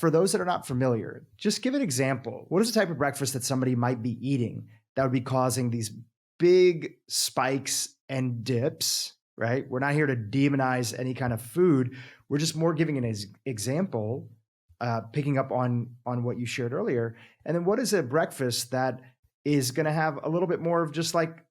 for those that are not familiar, just give an example. What is the type of breakfast that somebody might be eating that would be causing these big spikes and dips, right? We're not here to demonize any kind of food. We're just more giving an example, picking up on what you shared earlier. And then what is a breakfast that is going to have a little bit more of just like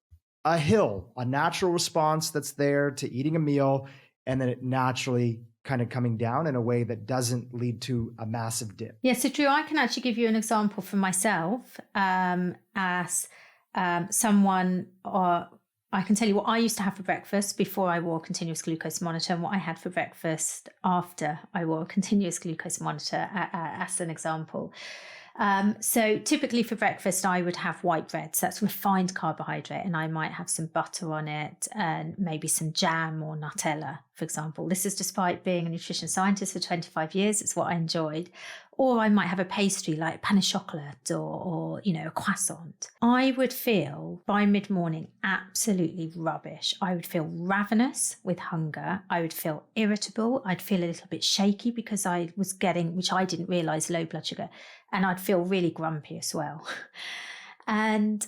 a hill, a natural response that's there to eating a meal, and then it naturally kind of coming down in a way that doesn't lead to a massive dip? Yeah, so Dhru, I can actually give you an example for myself as someone, or I can tell you what I used to have for breakfast before I wore a continuous glucose monitor and what I had for breakfast after I wore a continuous glucose monitor as an example. So typically for breakfast, I would have white bread. So that's refined carbohydrate, and I might have some butter on it and maybe some jam or Nutella, for example. This is despite being a nutrition scientist for 25 years. It's what I enjoyed. Or I might have a pastry like pain au chocolat or a croissant. I would feel by mid-morning absolutely rubbish. I would feel ravenous with hunger. I would feel irritable. I'd feel a little bit shaky because I was getting, which I didn't realize, low blood sugar. And I'd feel really grumpy as well. And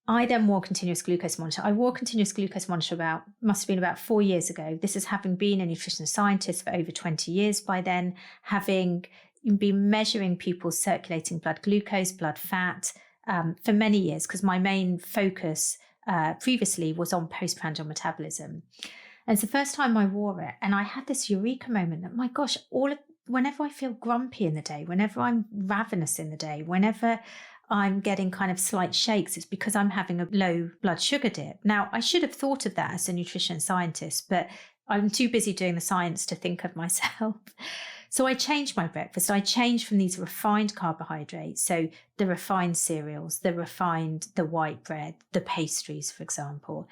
I then wore continuous glucose monitor. I wore continuous glucose monitor must have been about 4 years ago. This is having been a nutrition scientist for over 20 years by then, having been measuring people's circulating blood glucose, blood fat for many years, because my main focus previously was on postprandial metabolism. And it's the first time I wore it, and I had this eureka moment that, my gosh, whenever I feel grumpy in the day, whenever I'm ravenous in the day, whenever I'm getting kind of slight shakes, it's because I'm having a low blood sugar dip. Now, I should have thought of that as a nutrition scientist, but I'm too busy doing the science to think of myself. So I changed my breakfast. I changed from these refined carbohydrates, so the refined cereals, the white bread, the pastries, for example.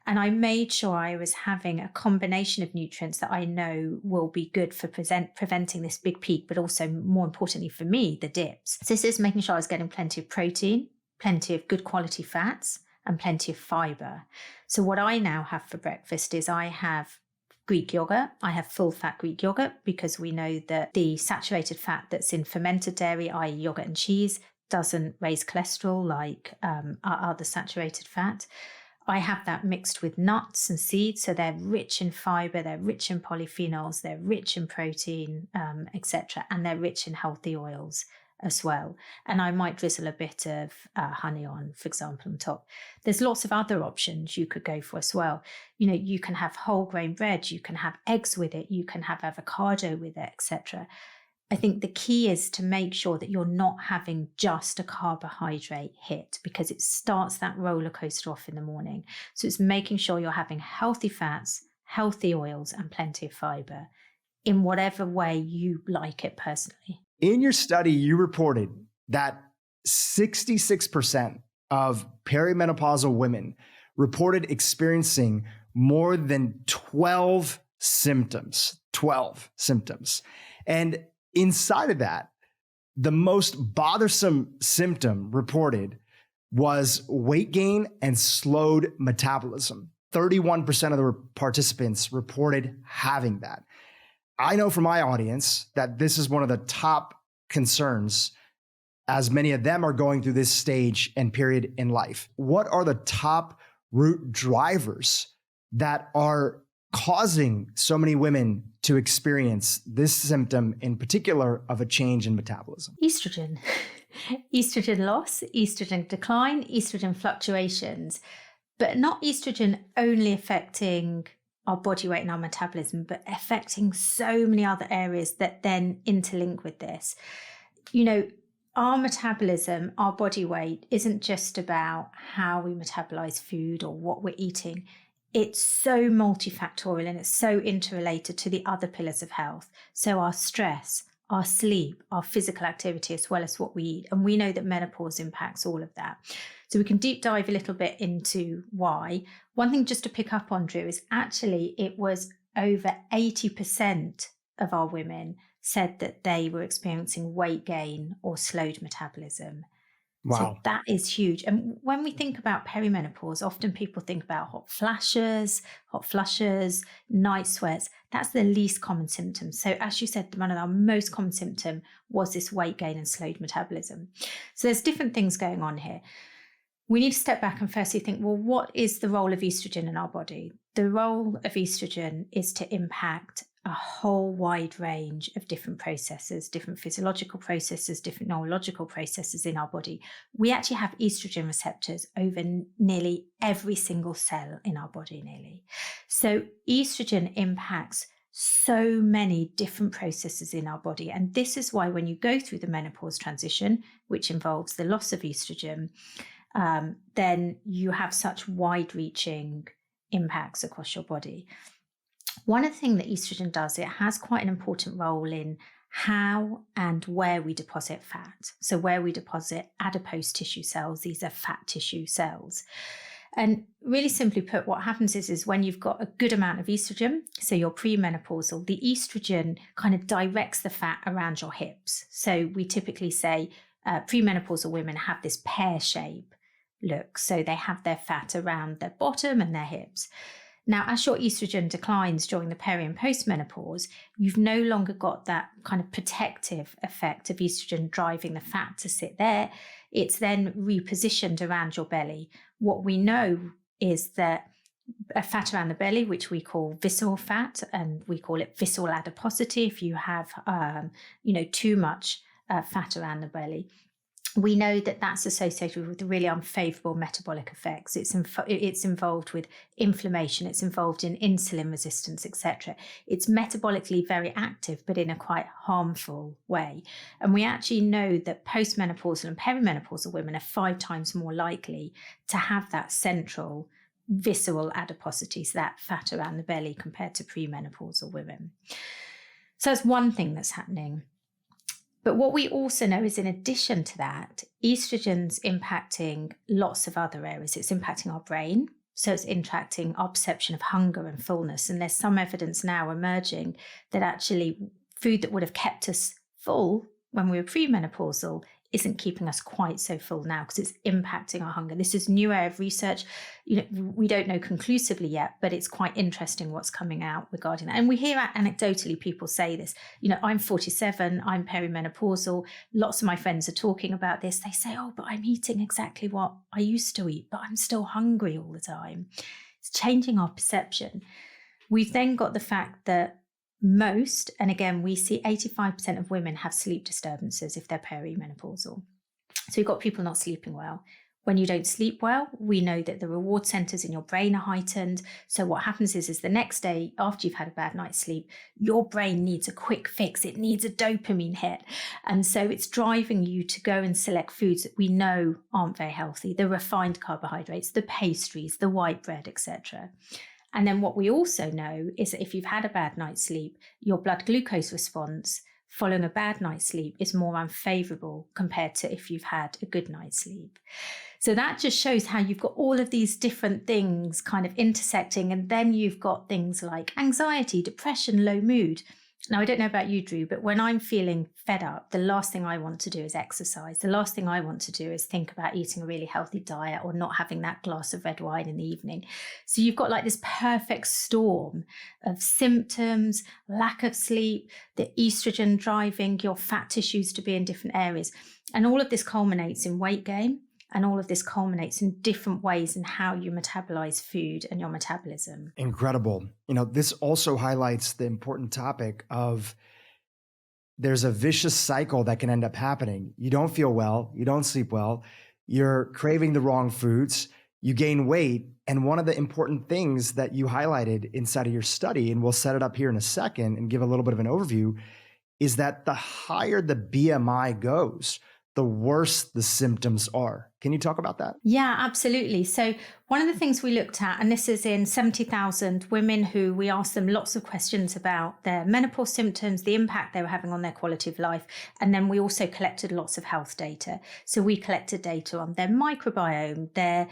And I made sure I was having a combination of nutrients that I know will be good for preventing this big peak, but also, more importantly for me, the dips. So this is making sure I was getting plenty of protein, plenty of good quality fats, and plenty of fiber. So what I now have for breakfast is I have Greek yogurt. I have full fat Greek yogurt because we know that the saturated fat that's in fermented dairy, i.e. yogurt and cheese, doesn't raise cholesterol like other saturated fat. I have that mixed with nuts and seeds, so they're rich in fiber, they're rich in polyphenols, they're rich in protein, etc., and they're rich in healthy oils as well. And I might drizzle a bit of honey on, for example, on top. There's lots of other options you could go for as well. You can have whole grain bread, you can have eggs with it, you can have avocado with it, etc. I think the key is to make sure that you're not having just a carbohydrate hit, because it starts that roller coaster off in the morning. So it's making sure you're having healthy fats, healthy oils, and plenty of fiber in whatever way you like it personally. In your study, you reported that 66% of perimenopausal women reported experiencing more than 12 symptoms. 12 symptoms. And inside of that, the most bothersome symptom reported was weight gain and slowed metabolism. 31% of the participants reported having that. I know from my audience that this is one of the top concerns, as many of them are going through this stage and period in life. What are the top root drivers that are causing so many women to experience this symptom in particular of a change in metabolism? Estrogen. Estrogen loss, estrogen decline, estrogen fluctuations, but not estrogen only affecting our body weight and our metabolism, but affecting so many other areas that then interlink with this. Our metabolism, our body weight, isn't just about how we metabolize food or what we're eating. It's so multifactorial and it's so interrelated to the other pillars of health. So our stress, our sleep, our physical activity, as well as what we eat. And we know that menopause impacts all of that. So we can deep dive a little bit into why. One thing just to pick up on, Dhru, is actually it was over 80% of our women said that they were experiencing weight gain or slowed metabolism. Wow. So that is huge. And when we think about perimenopause, often people think about hot flashes, night sweats. That's the least common symptom. So as you said, one of our most common symptom was this weight gain and slowed metabolism. So there's different things going on here. We need to step back and firstly think, well, what is the role of estrogen in our body? The role of estrogen is to impact a whole wide range of different processes, different physiological processes, different neurological processes in our body. We actually have estrogen receptors over nearly every single cell in our body, nearly. So estrogen impacts so many different processes in our body. And this is why when you go through the menopause transition, which involves the loss of estrogen, then you have such wide-reaching impacts across your body. One of the things that estrogen does, it has quite an important role in how and where we deposit fat. So where we deposit adipose tissue cells, these are fat tissue cells. And really simply put, what happens is when you've got a good amount of estrogen, so you're premenopausal, the estrogen kind of directs the fat around your hips. So we typically say premenopausal women have this pear shape look. So they have their fat around their bottom and their hips. Now, as your estrogen declines during the peri and postmenopause, you've no longer got that kind of protective effect of estrogen driving the fat to sit there. It's then repositioned around your belly. What we know is that a fat around the belly, which we call visceral fat, and we call it visceral adiposity if you have, too much fat around the belly. We know that that's associated with really unfavorable metabolic effects. It's involved with inflammation. It's involved in insulin resistance, etc. It's metabolically very active, but in a quite harmful way. And we actually know that postmenopausal and perimenopausal women are 5 times more likely to have that central visceral adiposity, so that fat around the belly, compared to premenopausal women. So that's one thing that's happening. But what we also know is, in addition to that, estrogen's impacting lots of other areas. It's impacting our brain. So it's impacting our perception of hunger and fullness. And there's some evidence now emerging that actually food that would have kept us full when we were premenopausal isn't keeping us quite so full now, because it's impacting our hunger. This is new area of research. We don't know conclusively yet, but it's quite interesting what's coming out regarding that. And we hear anecdotally people say this. I'm 47, I'm perimenopausal. Lots of my friends are talking about this. They say, oh, but I'm eating exactly what I used to eat, but I'm still hungry all the time. It's changing our perception. We've then got the fact that most, and again, we see 85% of women have sleep disturbances if they're perimenopausal. So you've got people not sleeping well. When you don't sleep well, we know that the reward centers in your brain are heightened. So what happens is the next day after you've had a bad night's sleep, your brain needs a quick fix. It needs a dopamine hit. And so it's driving you to go and select foods that we know aren't very healthy, the refined carbohydrates, the pastries, the white bread, etc. And then what we also know is that if you've had a bad night's sleep, your blood glucose response following a bad night's sleep is more unfavorable compared to if you've had a good night's sleep. So that just shows how you've got all of these different things kind of intersecting. And then you've got things like anxiety, depression, low mood. Now, I don't know about you, Dhru, but when I'm feeling fed up, the last thing I want to do is exercise. The last thing I want to do is think about eating a really healthy diet or not having that glass of red wine in the evening. So you've got like this perfect storm of symptoms, lack of sleep, the estrogen driving your fat tissues to be in different areas. And all of this culminates in weight gain. And all of this culminates in different ways in how you metabolize food and your metabolism. Incredible. This also highlights the important topic of there's a vicious cycle that can end up happening. You don't feel well, you don't sleep well, you're craving the wrong foods, you gain weight. And one of the important things that you highlighted inside of your study, and we'll set it up here in a second and give a little bit of an overview, is that the higher the BMI goes, the worse the symptoms are. Can you talk about that? Yeah, absolutely. So one of the things we looked at, and this is in 70,000 women who we asked them lots of questions about their menopause symptoms, the impact they were having on their quality of life. And then we also collected lots of health data. So we collected data on their microbiome, their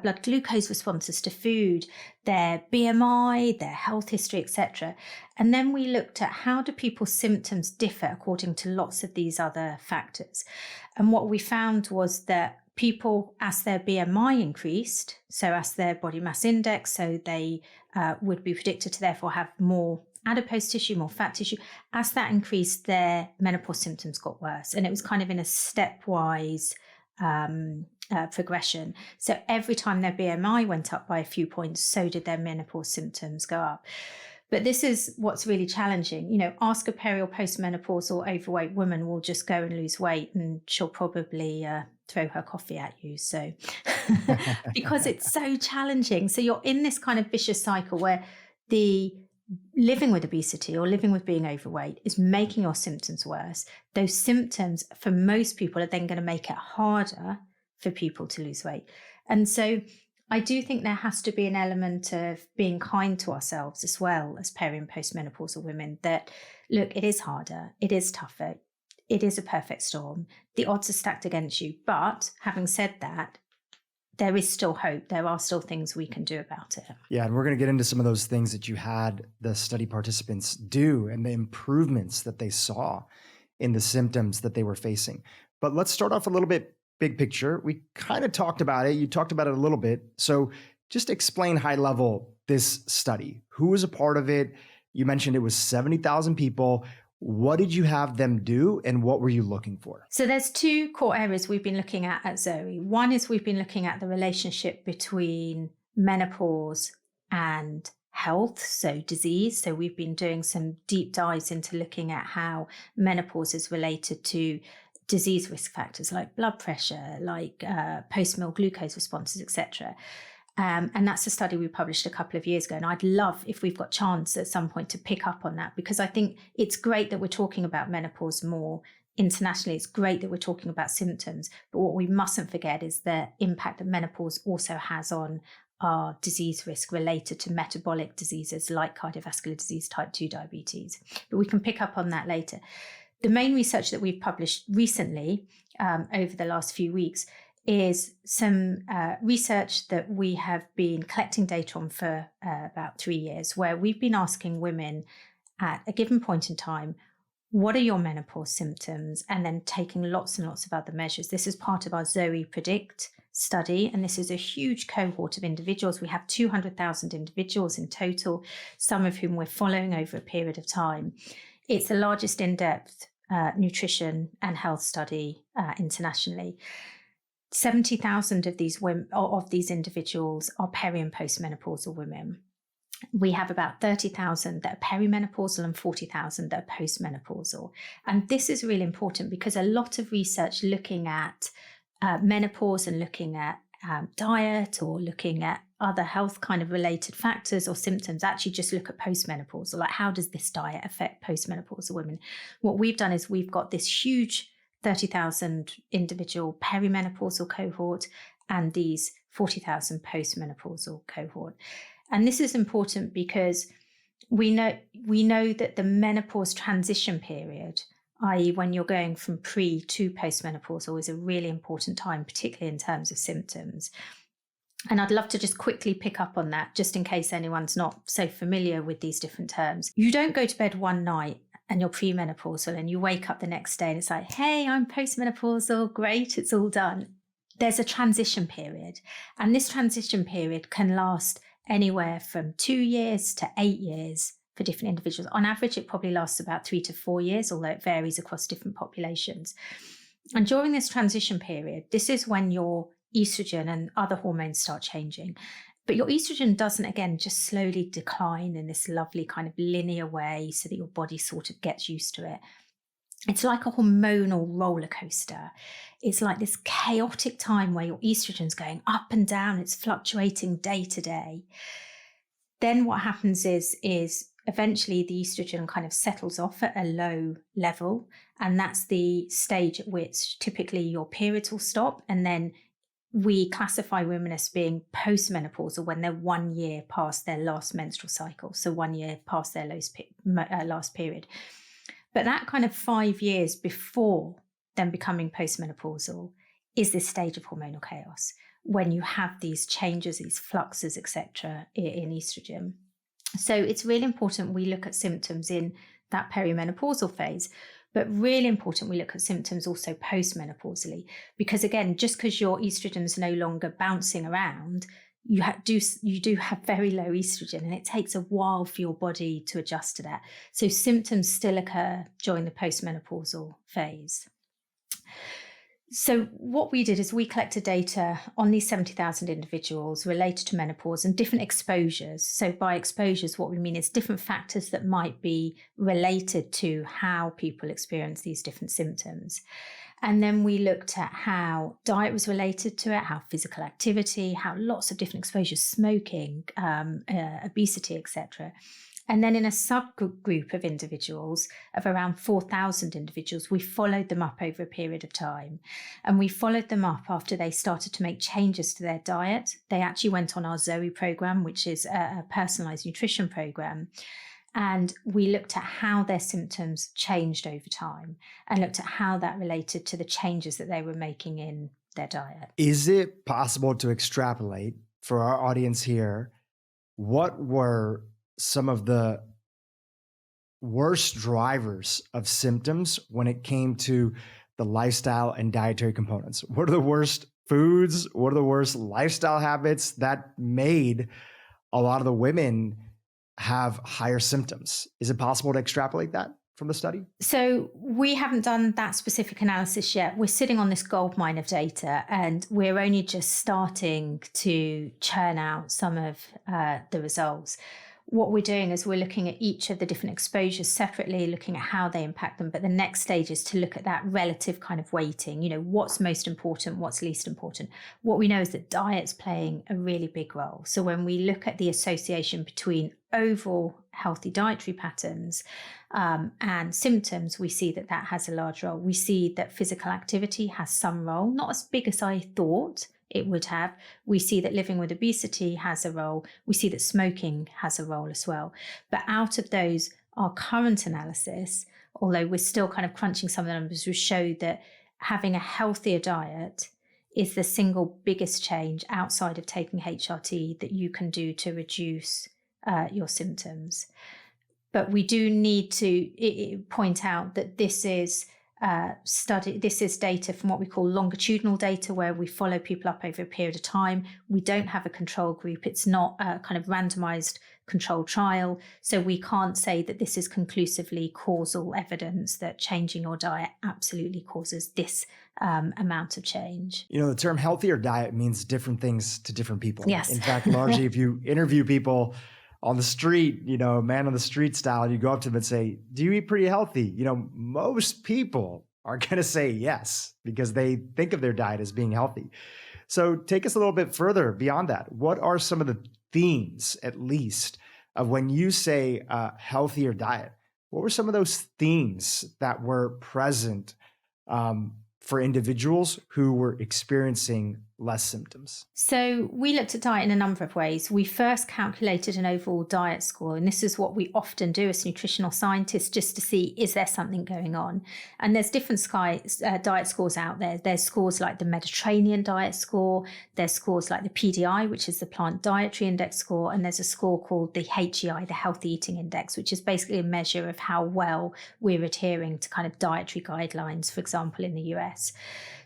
blood glucose responses to food, their BMI, their health history, etc. And then we looked at how do people's symptoms differ according to lots of these other factors. And what we found was that people, as their BMI increased, so as their body mass index, so they would be predicted to therefore have more adipose tissue, more fat tissue. As that increased, their menopause symptoms got worse. And it was kind of in a stepwise progression. So every time their BMI went up by a few points, so did their menopause symptoms go up. But this is what's really challenging. You know, ask a peri or postmenopausal overweight woman will just go and lose weight and she'll probably throw her coffee at you. So because it's so challenging. So you're in this kind of vicious cycle where the living with obesity or living with being overweight is making your symptoms worse. Those symptoms for most people are then going to make it harder for people to lose weight. And so I do think there has to be an element of being kind to ourselves as well as peri and postmenopausal women, that, look, it is harder, it is tougher, it is a perfect storm. The odds are stacked against you. But having said that, there is still hope. There are still things we can do about it. Yeah, and we're going to get into some of those things that you had the study participants do and the improvements that they saw in the symptoms that they were facing. But let's start off a little bit big picture. We kind of talked about it. You talked about it a little bit. So just explain high level this study. Who was a part of it? You mentioned it was 70,000 people. What did you have them do and what were you looking for? So there's two core areas we've been looking at Zoe. One is we've been looking at the relationship between menopause and health, so disease. So we've been doing some deep dives into looking at how menopause is related to disease risk factors like blood pressure, like post-meal glucose responses, etc. And that's a study we published a couple of years ago. And I'd love if we've got chance at some point to pick up on that, because I think it's great that we're talking about menopause more internationally. It's great that we're talking about symptoms. But what we mustn't forget is the impact that menopause also has on our disease risk related to metabolic diseases like cardiovascular disease, type 2 diabetes. But we can pick up on that later. The main research that we've published recently over the last few weeks is some research that we have been collecting data on for about 3 years, where we've been asking women at a given point in time, what are your menopause symptoms? And then taking lots and lots of other measures. This is part of our Zoe Predict study, and this is a huge cohort of individuals. We have 200,000 individuals in total, some of whom we're following over a period of time. It's the largest in-depth nutrition and health study internationally. 70,000 of these women, of these individuals, are peri and postmenopausal women. We have about 30,000 that are perimenopausal and 40,000 that are postmenopausal. And this is really important because a lot of research looking at menopause and looking at diet or looking at other health kind of related factors or symptoms actually just look at postmenopausal, like how does this diet affect postmenopausal women? What we've done is we've got this huge 30,000 individual perimenopausal cohort and these 40,000 postmenopausal cohort. And this is important because we know that the menopause transition period, i.e. when you're going from pre to postmenopausal, is a really important time, particularly in terms of symptoms. And I'd love to just quickly pick up on that, just in case anyone's not so familiar with these different terms. You don't go to bed one night and you're premenopausal and you wake up the next day and it's like, hey, I'm postmenopausal, great, it's all done. There's a transition period. And this transition period can last anywhere from 2 years to 8 years for different individuals. On average, it probably lasts about 3 to 4 years, although it varies across different populations. And during this transition period, this is when your estrogen and other hormones start changing. But your estrogen doesn't, again, just slowly decline in this lovely kind of linear way so that your body sort of gets used to it. It's like a hormonal roller coaster. It's like this chaotic time where your estrogen's going up and down. It's fluctuating day to day. Then what happens is eventually the estrogen kind of settles off at a low level. And that's the stage at which typically your periods will stop. And then we classify women as being postmenopausal when they're 1 year past their last menstrual cycle, so 1 year past their last period. But that kind of 5 years before them becoming postmenopausal is this stage of hormonal chaos, when you have these changes, these fluxes, etc., in estrogen. So it's really important we look at symptoms in that perimenopausal phase, but really important we look at symptoms also postmenopausally, because again, just because your estrogen is no longer bouncing around, you do have very low estrogen, and it takes a while for your body to adjust to that. So symptoms still occur during the postmenopausal phase. So what we did is we collected data on these 70,000 individuals related to menopause and different exposures. So by exposures, what we mean is different factors that might be related to how people experience these different symptoms. And then we looked at how diet was related to it, how physical activity, how lots of different exposures, smoking, obesity, etc. And then in a subgroup of individuals, of around 4,000 individuals, we followed them up over a period of time. And we followed them up after they started to make changes to their diet. They actually went on our Zoe program, which is a personalized nutrition program. And we looked at how their symptoms changed over time and looked at how that related to the changes that they were making in their diet. Is it possible to extrapolate for our audience here, what were some of the worst drivers of symptoms when it came to the lifestyle and dietary components? What are the worst foods? What are the worst lifestyle habits that made a lot of the women have higher symptoms? Is it possible to extrapolate that from the study? So we haven't done that specific analysis yet. We're sitting on this goldmine of data, and we're only just starting to churn out some of the results. What we're doing is we're looking at each of the different exposures separately, looking at how they impact them. But the next stage is to look at that relative kind of weighting, what's most important, what's least important. What we know is that diet's playing a really big role. So when we look at the association between overall healthy dietary patterns and symptoms, we see that that has a large role. We see that physical activity has some role, not as big as I thought it would have. We see that living with obesity has a role. We see that smoking has a role as well. But out of those, our current analysis, although we're still kind of crunching some of the numbers, we show that having a healthier diet is the single biggest change outside of taking HRT that you can do to reduce your symptoms. But we do need to point out that this is this is data from what we call longitudinal data, where we follow people up over a period of time. We don't have a control group. It's not a kind of randomized controlled trial. So we can't say that this is conclusively causal evidence that changing your diet absolutely causes this amount of change. The term healthier diet means different things to different people. Yes. In fact, largely if you interview people on the street, man on the street style, you go up to them and say, do you eat pretty healthy? Most people are going to say yes, because they think of their diet as being healthy. So take us a little bit further beyond that. What are some of the themes, at least, of when you say healthier diet? What were some of those themes that were present for individuals who were experiencing less symptoms? So we looked at diet in a number of ways. We first calculated an overall diet score, and this is what we often do as nutritional scientists, just to see, is there something going on? And there's different diet scores out there. There's scores like the Mediterranean diet score, there's scores like the PDI, which is the Plant Dietary Index score, and there's a score called the HEI, the Healthy Eating Index, which is basically a measure of how well we're adhering to kind of dietary guidelines, for example, in the US.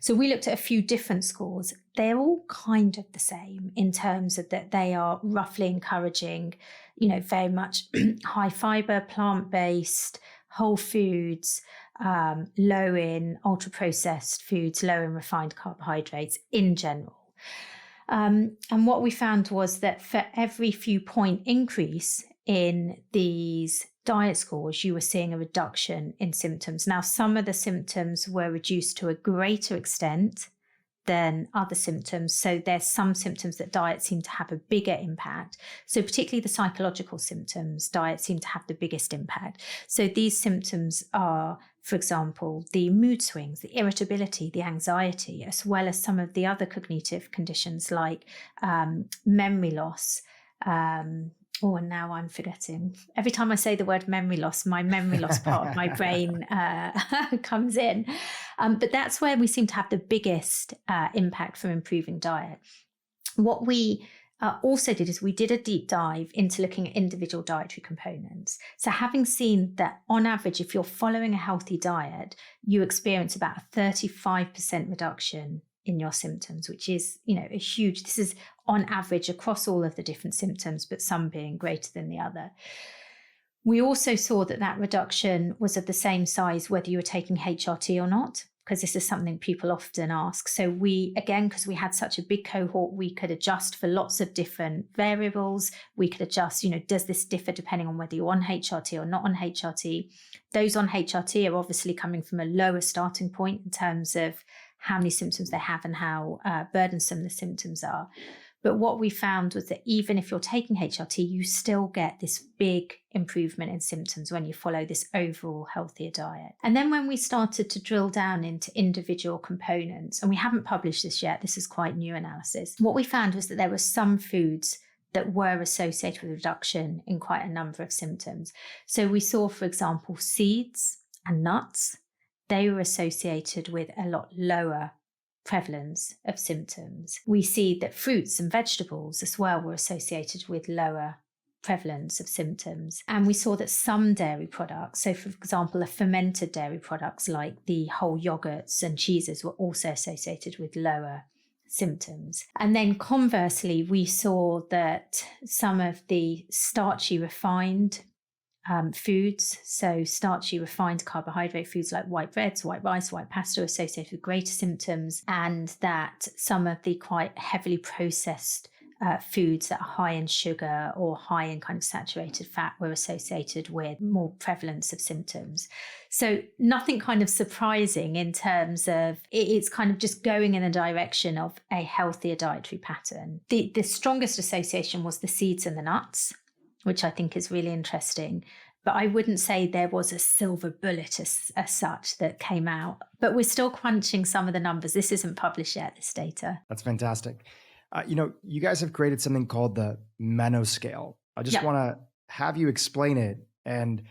So we looked at a few different scores. They're all kind of the same in terms of that they are roughly encouraging, very much high fiber, plant-based, whole foods, low in ultra-processed foods, low in refined carbohydrates in general. And what we found was that for every few point increase in these diet scores, you were seeing a reduction in symptoms. Now, some of the symptoms were reduced to a greater extent than other symptoms. So there's some symptoms that diet seem to have a bigger impact. So particularly the psychological symptoms, diet seem to have the biggest impact. So these symptoms are, for example, the mood swings, the irritability, the anxiety, as well as some of the other cognitive conditions like memory loss. And now I'm forgetting. Every time I say the word memory loss, my memory loss part of my brain comes in. But that's where we seem to have the biggest impact from improving diet. What we also did is we did a deep dive into looking at individual dietary components. So having seen that on average, if you're following a healthy diet, you experience about a 35% reduction in your symptoms, which is, a huge, this is on average across all of the different symptoms, but some being greater than the other. We also saw that reduction was of the same size whether you were taking HRT or not, because this is something people often ask. So we, again, because we had such a big cohort, we could adjust for lots of different variables. We could adjust, does this differ depending on whether you're on HRT or not on HRT? Those on HRT are obviously coming from a lower starting point in terms of how many symptoms they have and how burdensome the symptoms are. But what we found was that even if you're taking HRT, you still get this big improvement in symptoms when you follow this overall healthier diet. And then when we started to drill down into individual components, and we haven't published this yet, this is quite new analysis, what we found was that there were some foods that were associated with reduction in quite a number of symptoms. So we saw, for example, seeds and nuts. They were associated with a lot lower prevalence of symptoms. We see that fruits and vegetables as well were associated with lower prevalence of symptoms. And we saw that some dairy products, so for example, the fermented dairy products like the whole yogurts and cheeses, were also associated with lower symptoms. And then conversely, we saw that some of the starchy refined foods, so starchy refined carbohydrate foods like white breads, white rice, white pasta, are associated with greater symptoms, and that some of the quite heavily processed foods that are high in sugar or high in kind of saturated fat were associated with more prevalence of symptoms. So nothing kind of surprising in terms of it's kind of just going in the direction of a healthier dietary pattern. The strongest association was the seeds and the nuts, which I think is really interesting. But I wouldn't say there was a silver bullet as such that came out. But we're still crunching some of the numbers. This isn't published yet, this data. That's fantastic. You guys have created something called the menos scale. I just want to have you explain it. And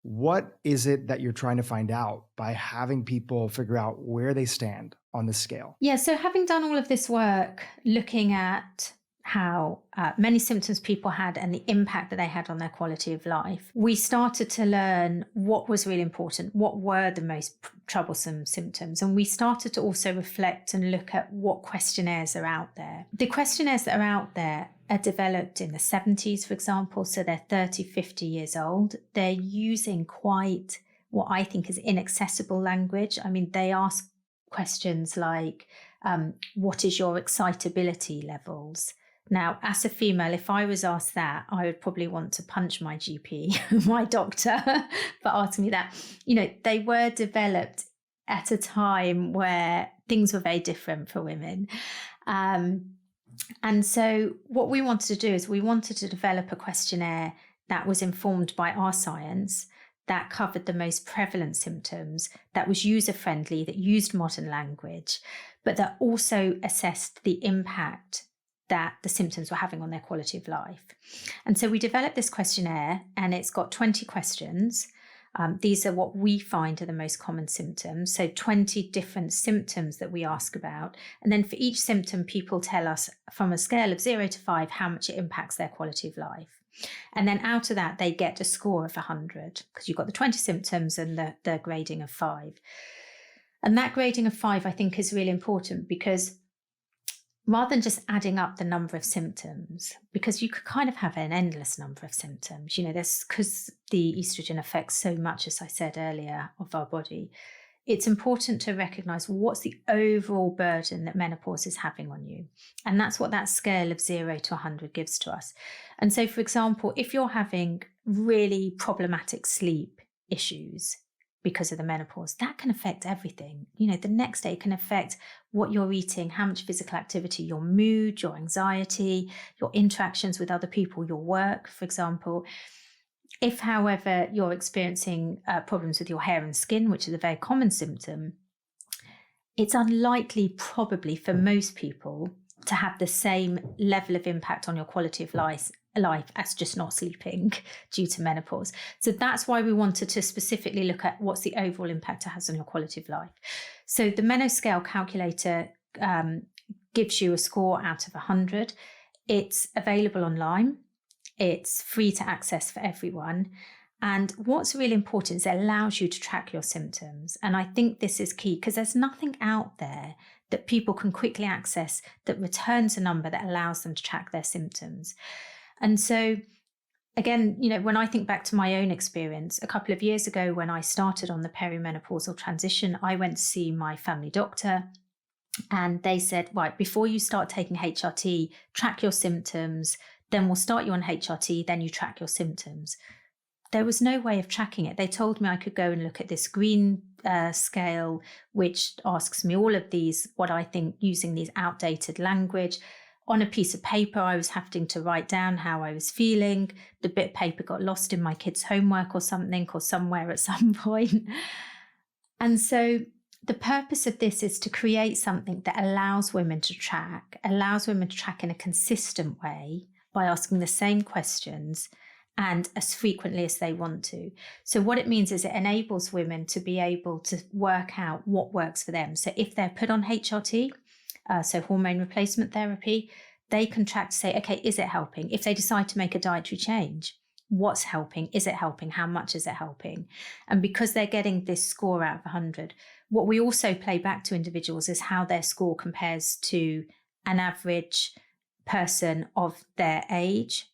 what is it that you're trying to find out by having people figure out where they stand on the scale? Yeah, so having done all of this work, looking at how many symptoms people had and the impact that they had on their quality of life, we started to learn what was really important, what were the most troublesome symptoms. And we started to also reflect and look at what questionnaires are out there. The questionnaires that are out there are developed in the 70s, for example, so they're 30, 50 years old. They're using quite what I think is inaccessible language. I mean, they ask questions like, what is your excitability levels? Now, as a female, if I was asked that, I would probably want to punch my GP, my doctor, for asking me that. They were developed at a time where things were very different for women. And so what we wanted to do is we wanted to develop a questionnaire that was informed by our science, that covered the most prevalent symptoms, that was user-friendly, that used modern language, but that also assessed the impact that the symptoms were having on their quality of life. And so we developed this questionnaire, and it's got 20 questions. These are what we find are the most common symptoms. So 20 different symptoms that we ask about. And then for each symptom, people tell us from a scale of 0 to 5 how much it impacts their quality of life. And then out of that, they get a score of 100, because you've got the 20 symptoms and the grading of 5. And that grading of 5, I think, is really important, because rather than just adding up the number of symptoms, because you could kind of have an endless number of symptoms, there's, because the estrogen affects so much, as I said earlier, of our body, it's important to recognize what's the overall burden that menopause is having on you. And that's what that scale of 0 to 100 gives to us. And so, for example, if you're having really problematic sleep issues, because of the menopause, that can affect everything. The next day can affect what you're eating, how much physical activity, your mood, your anxiety, your interactions with other people, your work, for example. If, however, you're experiencing problems with your hair and skin, which is a very common symptom, it's unlikely, probably for most people, to have the same level of impact on your quality of life as just not sleeping due to menopause. So that's why we wanted to specifically look at what's the overall impact it has on your quality of life. So the menos scale calculator gives you a score out of 100. It's available online. It's free to access for everyone. And what's really important is it allows you to track your symptoms. And I think this is key because there's nothing out there that people can quickly access that returns a number that allows them to track their symptoms. And so, again, when I think back to my own experience, a couple of years ago when I started on the perimenopausal transition, I went to see my family doctor and they said, right, before you start taking HRT, track your symptoms, then we'll start you on HRT, then you track your symptoms. There was no way of tracking it. They told me I could go and look at this green scale, which asks me all of these, what I think, using these outdated language. On a piece of paper, I was having to write down how I was feeling. The bit of paper got lost in my kids' homework or something, or somewhere at some point. And so the purpose of this is to create something that allows women to track in a consistent way by asking the same questions and as frequently as they want to. So what it means is it enables women to be able to work out what works for them. So if they're put on HRT, so hormone replacement therapy, they can track to say, okay, is it helping? If they decide to make a dietary change, what's helping? Is it helping? How much is it helping? And because they're getting this score out of 100, what we also play back to individuals is how their score compares to an average person of their age,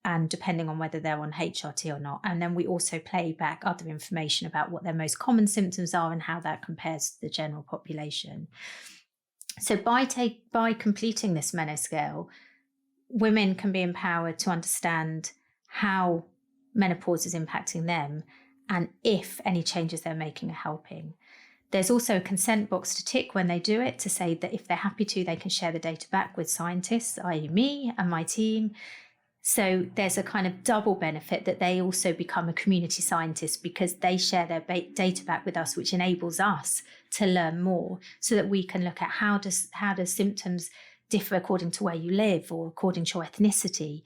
and depending on whether they're on HRT or not. And then we also play back other information about what their most common symptoms are and how that compares to the general population. So by completing this menos scale, women can be empowered to understand how menopause is impacting them and if any changes they're making are helping. There's also a consent box to tick when they do it to say that if they're happy to, they can share the data back with scientists, i.e. me and my team. So there's a kind of double benefit that they also become a community scientist because they share their data back with us, which enables us to learn more so that we can look at how does symptoms differ according to where you live or according to your ethnicity,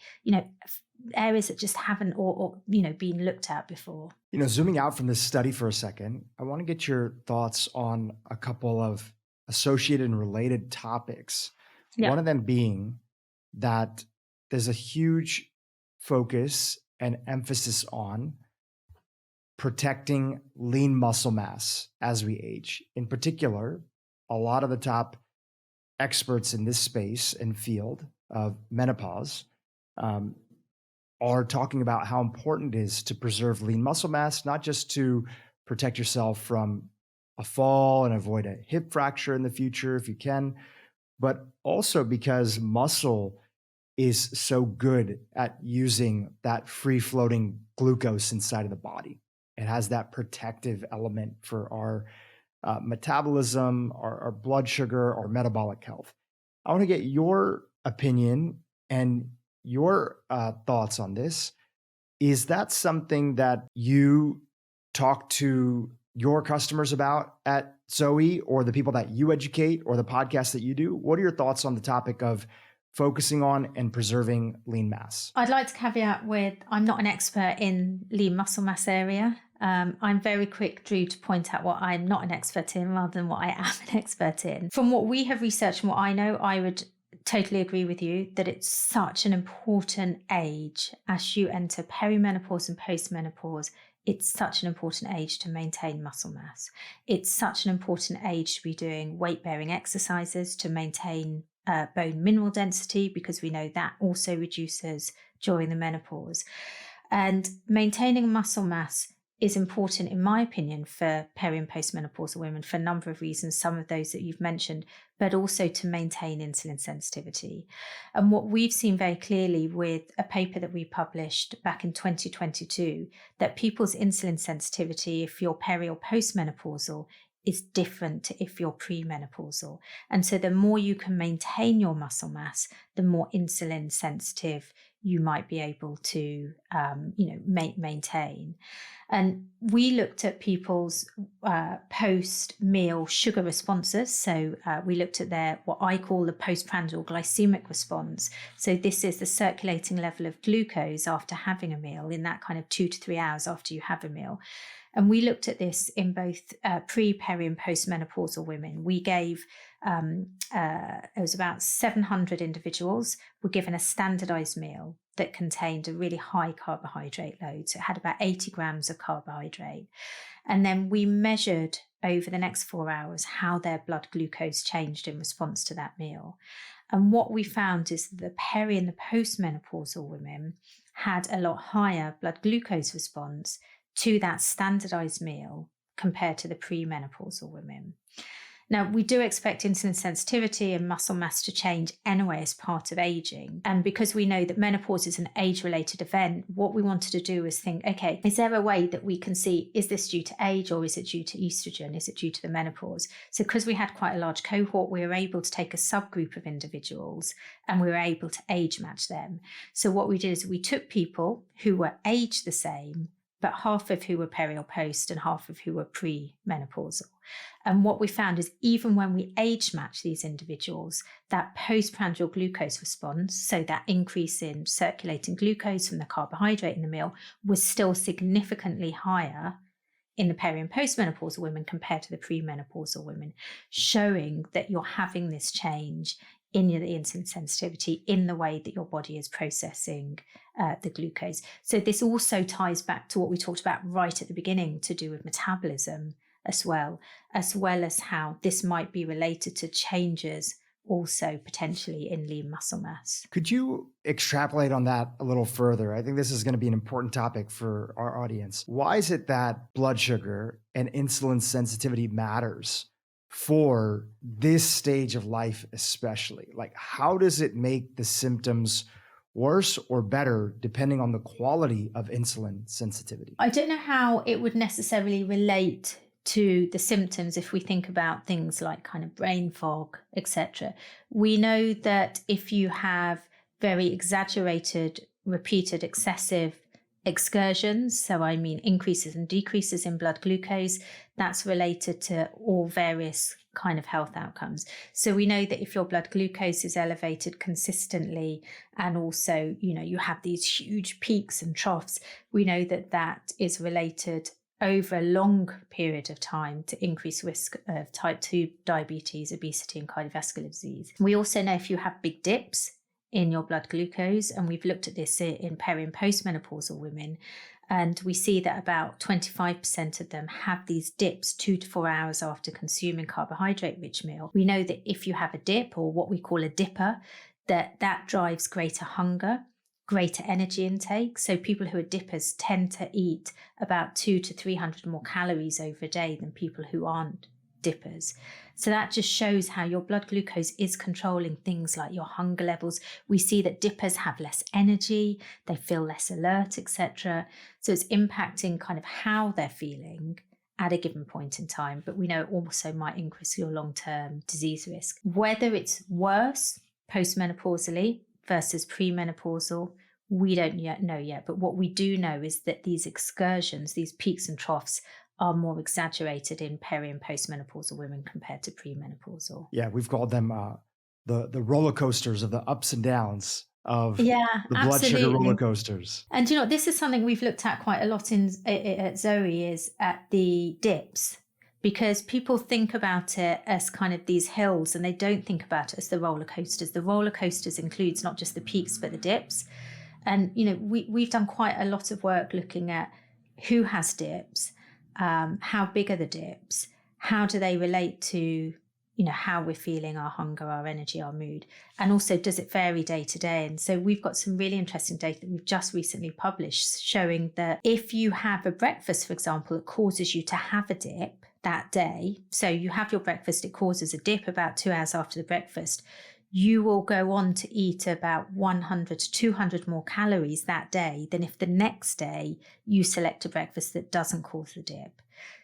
areas that just haven't or been looked at before. Zooming out from this study for a second, I want to get your thoughts on a couple of associated and related topics. Yeah. One of them being that there's a huge focus and emphasis on protecting lean muscle mass as we age. In particular, a lot of the top experts in this space and field of menopause are talking about how important it is to preserve lean muscle mass, not just to protect yourself from a fall and avoid a hip fracture in the future if you can, but also because muscle is so good at using that free-floating glucose inside of the body. It has that protective element for our metabolism, our blood sugar, our metabolic health. I want to get your opinion and your thoughts on this. Is that something that you talk to your customers about at Zoe, or the people that you educate, or the podcast that you do? What are your thoughts on the topic of focusing on and preserving lean mass? I'd like to caveat with, I'm not an expert in lean muscle mass area. I'm very quick, Dhru, to point out what I'm not an expert in rather than what I am an expert in. From what we have researched and what I know, I would totally agree with you that it's such an important age as you enter perimenopause and postmenopause. It's such an important age to maintain muscle mass. It's such an important age to be doing weight-bearing exercises to maintain bone mineral density, because we know that also reduces during the menopause. And maintaining muscle mass is important, in my opinion, for peri and postmenopausal women for a number of reasons, some of those that you've mentioned, but also to maintain insulin sensitivity. And what we've seen very clearly with a paper that we published back in 2022, that people's insulin sensitivity, if you're peri or postmenopausal, is different to if you're premenopausal. And so the more you can maintain your muscle mass, the more insulin sensitive you might be able to maintain. And we looked at people's post-meal sugar responses. So we looked at what I call the postprandial glycemic response. So this is the circulating level of glucose after having a meal in that kind of 2 to 3 hours after you have a meal. And we looked at this in both pre, peri, and postmenopausal women. We gave, it was about 700 individuals were given a standardized meal that contained a really high carbohydrate load. So it had about 80 grams of carbohydrate. And then we measured over the next 4 hours how their blood glucose changed in response to that meal. And what we found is that the peri and the postmenopausal women had a lot higher blood glucose response to that standardized meal compared to the premenopausal women. Now, we do expect insulin sensitivity and muscle mass to change anyway as part of aging. And because we know that menopause is an age-related event, what we wanted to do is think, okay, is there a way that we can see, is this due to age or is it due to estrogen? Is it due to the menopause? So because we had quite a large cohort, we were able to take a subgroup of individuals and we were able to age match them. So what we did is we took people who were aged the same, but half of who were peri or post and half of who were pre-menopausal. And what we found is even when we age match these individuals, that postprandial glucose response, so that increase in circulating glucose from the carbohydrate in the meal, was still significantly higher in the peri and postmenopausal women compared to the premenopausal women, showing that you're having this change in the insulin sensitivity in the way that your body is processing the glucose. So this also ties back to what we talked about right at the beginning to do with metabolism as well as how this might be related to changes also potentially in lean muscle mass. Could you extrapolate on that a little further? I think this is going to be an important topic for our audience. Why is it that blood sugar and insulin sensitivity matters for this stage of life especially? Like, how does it make the symptoms worse or better depending on the quality of insulin sensitivity? I don't know how it would necessarily relate to the symptoms if we think about things like kind of brain fog, etc. We know that if you have very exaggerated, repeated, excessive excursions, so I mean increases and decreases in blood glucose, that's related to all various kind of health outcomes. So we know that if your blood glucose is elevated consistently and also, you have these huge peaks and troughs, we know that that is related over a long period of time to increased risk of type 2 diabetes, obesity, and cardiovascular disease. We also know if you have big dips in your blood glucose, and we've looked at this in peri and postmenopausal women, and we see that about 25% of them have these dips 2 to 4 hours after consuming carbohydrate-rich meal. We know that if you have a dip, or what we call a dipper, that drives greater hunger, greater energy intake. So people who are dippers tend to eat about 200 to 300 more calories over a day than people who aren't dippers. So that just shows how your blood glucose is controlling things like your hunger levels. We see that dippers have less energy, they feel less alert, etc. So it's impacting kind of how they're feeling at a given point in time. But we know it also might increase your long-term disease risk. Whether it's worse postmenopausally versus premenopausal, we don't yet know yet. But what we do know is that these excursions, these peaks and troughs, are more exaggerated in peri and postmenopausal women compared to premenopausal. Yeah, we've called them the roller coasters of the ups and downs of the blood sugar roller coasters. And this is something we've looked at quite a lot at Zoe, is at the dips, because people think about it as kind of these hills and they don't think about it as the roller coasters. The roller coasters includes not just the peaks but the dips. And we've done quite a lot of work looking at who has dips, how big are the dips, how do they relate to how we're feeling, our hunger, our energy, our mood. And also, does it vary day to day? And so we've got some really interesting data that we've just recently published showing that if you have a breakfast, for example, that causes you to have a dip that day, so you have your breakfast, it causes a dip about 2 hours after the breakfast, you will go on to eat about 100 to 200 more calories that day than if the next day you select a breakfast that doesn't cause the dip.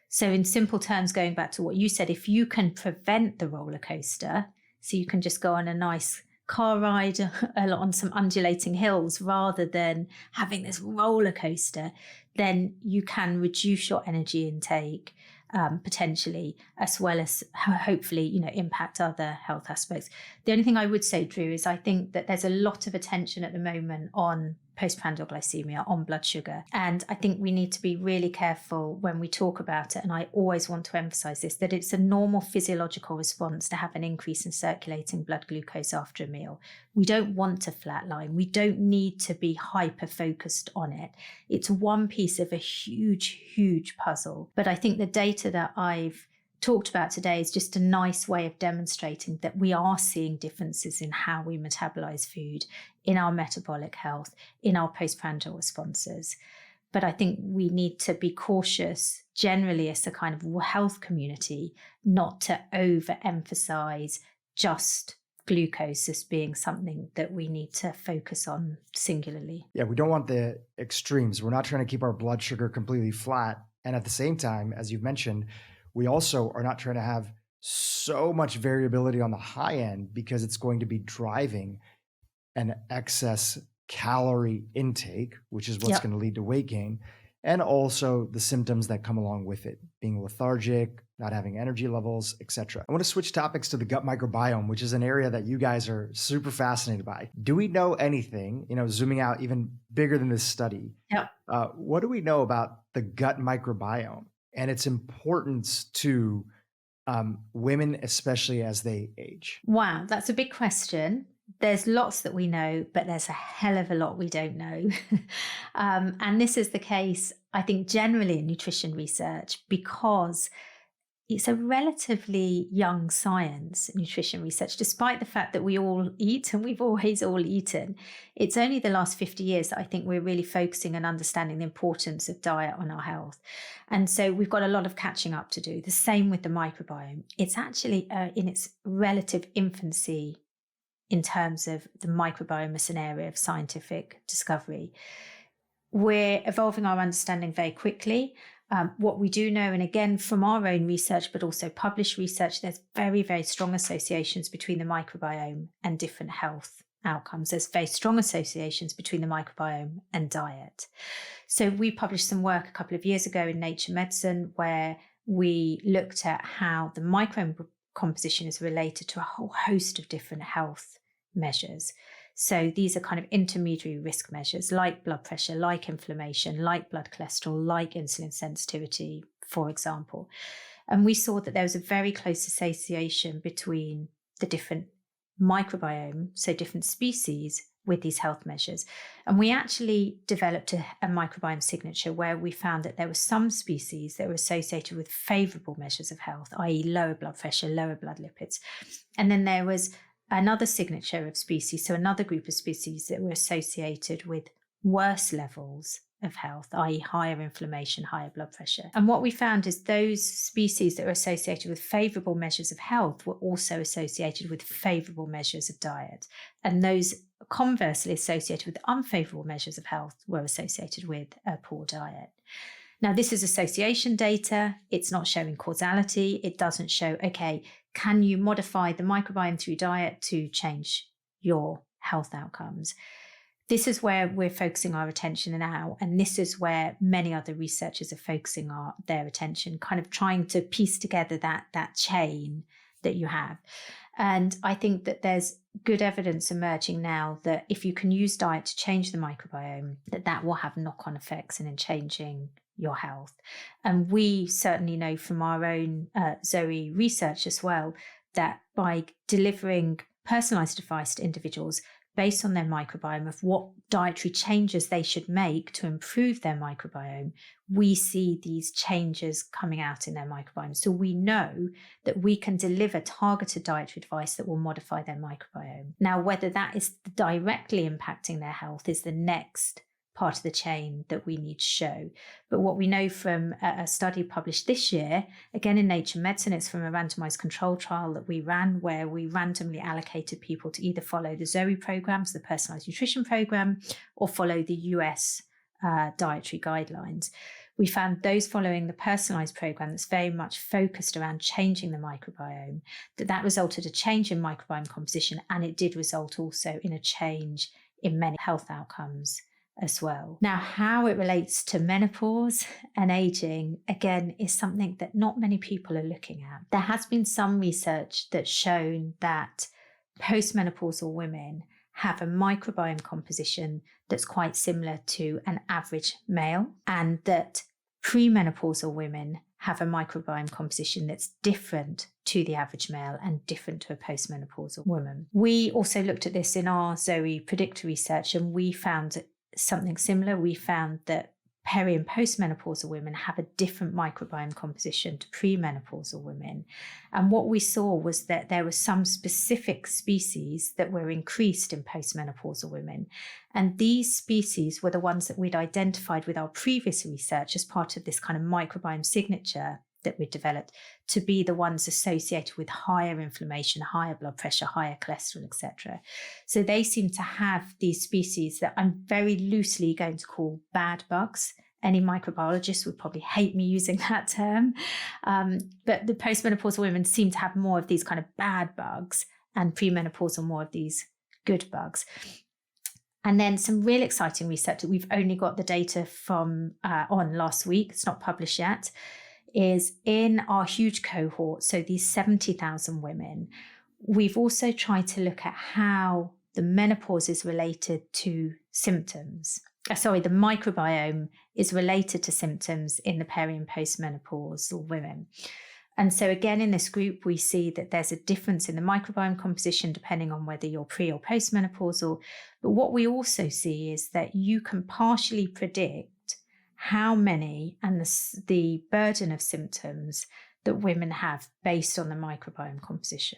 So in simple terms, going back to what you said, if you can prevent the roller coaster, so you can just go on a nice car ride on some undulating hills rather than having this roller coaster, then you can reduce your energy intake potentially, as well as hopefully, impact other health aspects. The only thing I would say, Dhru, is I think that there's a lot of attention at the moment on postprandial glycemia, on blood sugar. And I think we need to be really careful when we talk about it. And I always want to emphasize this, that it's a normal physiological response to have an increase in circulating blood glucose after a meal. We don't want to flatline. We don't need to be hyper-focused on it. It's one piece of a huge, huge puzzle. But I think the data that I've talked about today is just a nice way of demonstrating that we are seeing differences in how we metabolize food, in our metabolic health, in our postprandial responses. But I think we need to be cautious generally as a kind of health community, not to overemphasize just glucose as being something that we need to focus on singularly. Yeah, we don't want the extremes. We're not trying to keep our blood sugar completely flat. And at the same time, as you've mentioned, we also are not trying to have so much variability on the high end, because it's going to be driving an excess calorie intake, which is what's going to lead to weight gain, and also the symptoms that come along with it, being lethargic, not having energy levels, etc. I want to switch topics to the gut microbiome, which is an area that you guys are super fascinated by. Do we know anything, zooming out even bigger than this study? What do we know about the gut microbiome and its importance to women, especially as they age? Wow, that's a big question. There's lots that we know, but there's a hell of a lot we don't know. And this is the case, I think, generally in nutrition research, because it's a relatively young science, nutrition research, despite the fact that we all eat and we've always all eaten. It's only the last 50 years that I think we're really focusing and understanding the importance of diet on our health. And so we've got a lot of catching up to do. The same with the microbiome. It's actually in its relative infancy in terms of the microbiome as an area of scientific discovery. We're evolving our understanding very quickly. What we do know, and again, from our own research, but also published research, there's very, very strong associations between the microbiome and different health outcomes. There's very strong associations between the microbiome and diet. So we published some work a couple of years ago in Nature Medicine, where we looked at how the microbiome composition is related to a whole host of different health measures. So these are kind of intermediary risk measures like blood pressure, like inflammation, like blood cholesterol, like insulin sensitivity, for example. And we saw that there was a very close association between the different microbiome, so different species, with these health measures. And we actually developed a microbiome signature where we found that there were some species that were associated with favorable measures of health, i.e. lower blood pressure, lower blood lipids. And then there was another signature of species, so another group of species that were associated with worse levels of health, i.e. higher inflammation, higher blood pressure. And what we found is those species that were associated with favorable measures of health were also associated with favorable measures of diet. And those conversely associated with unfavorable measures of health were associated with a poor diet. Now, this is association data. It's not showing causality. It doesn't show, okay, can you modify the microbiome through diet to change your health outcomes? This is where we're focusing our attention now. And this is where many other researchers are focusing their attention, kind of trying to piece together that chain that you have. And I think that there's good evidence emerging now that if you can use diet to change the microbiome, that will have knock-on effects in changing your health. And we certainly know from our own Zoe research as well, that by delivering personalized advice to individuals based on their microbiome of what dietary changes they should make to improve their microbiome, we see these changes coming out in their microbiome. So we know that we can deliver targeted dietary advice that will modify their microbiome. Now, whether that is directly impacting their health is the next part of the chain that we need to show. But what we know from a study published this year, again in Nature Medicine, it's from a randomized control trial that we ran, where we randomly allocated people to either follow the Zoe programs, the personalized nutrition program, or follow the US dietary guidelines. We found those following the personalized program that's very much focused around changing the microbiome, that resulted a change in microbiome composition, and it did result also in a change in many health outcomes as well. Now, how it relates to menopause and aging, again, is something that not many people are looking at. There has been some research that's shown that postmenopausal women have a microbiome composition that's quite similar to an average male, and that premenopausal women have a microbiome composition that's different to the average male and different to a postmenopausal woman. We also looked at this in our Zoe predictor research, and we found something similar. We found that peri and postmenopausal women have a different microbiome composition to premenopausal women. And what we saw was that there were some specific species that were increased in postmenopausal women. And these species were the ones that we'd identified with our previous research as part of this kind of microbiome signature that we developed to be the ones associated with higher inflammation, higher blood pressure, higher cholesterol, etc. So they seem to have these species that I'm very loosely going to call bad bugs. Any microbiologist would probably hate me using that term. But the postmenopausal women seem to have more of these kind of bad bugs, and premenopausal more of these good bugs. And then some real exciting research that we've only got the data from on last week, it's not published yet, is in our huge cohort, so these 70,000 women, we've also tried to look at how the menopause is related to symptoms. The microbiome is related to symptoms in the peri and postmenopausal women. And so again, in this group, we see that there's a difference in the microbiome composition depending on whether you're pre or postmenopausal. But what we also see is that you can partially predict how many and the burden of symptoms that women have based on the microbiome composition.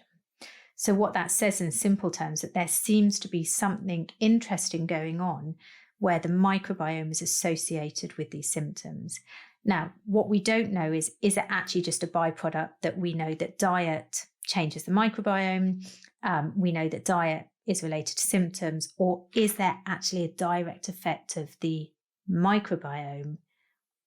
So what that says in simple terms, that there seems to be something interesting going on where the microbiome is associated with these symptoms. Now, what we don't know is it actually just a byproduct that we know that diet changes the microbiome? We know that diet is related to symptoms, or is there actually a direct effect of the microbiome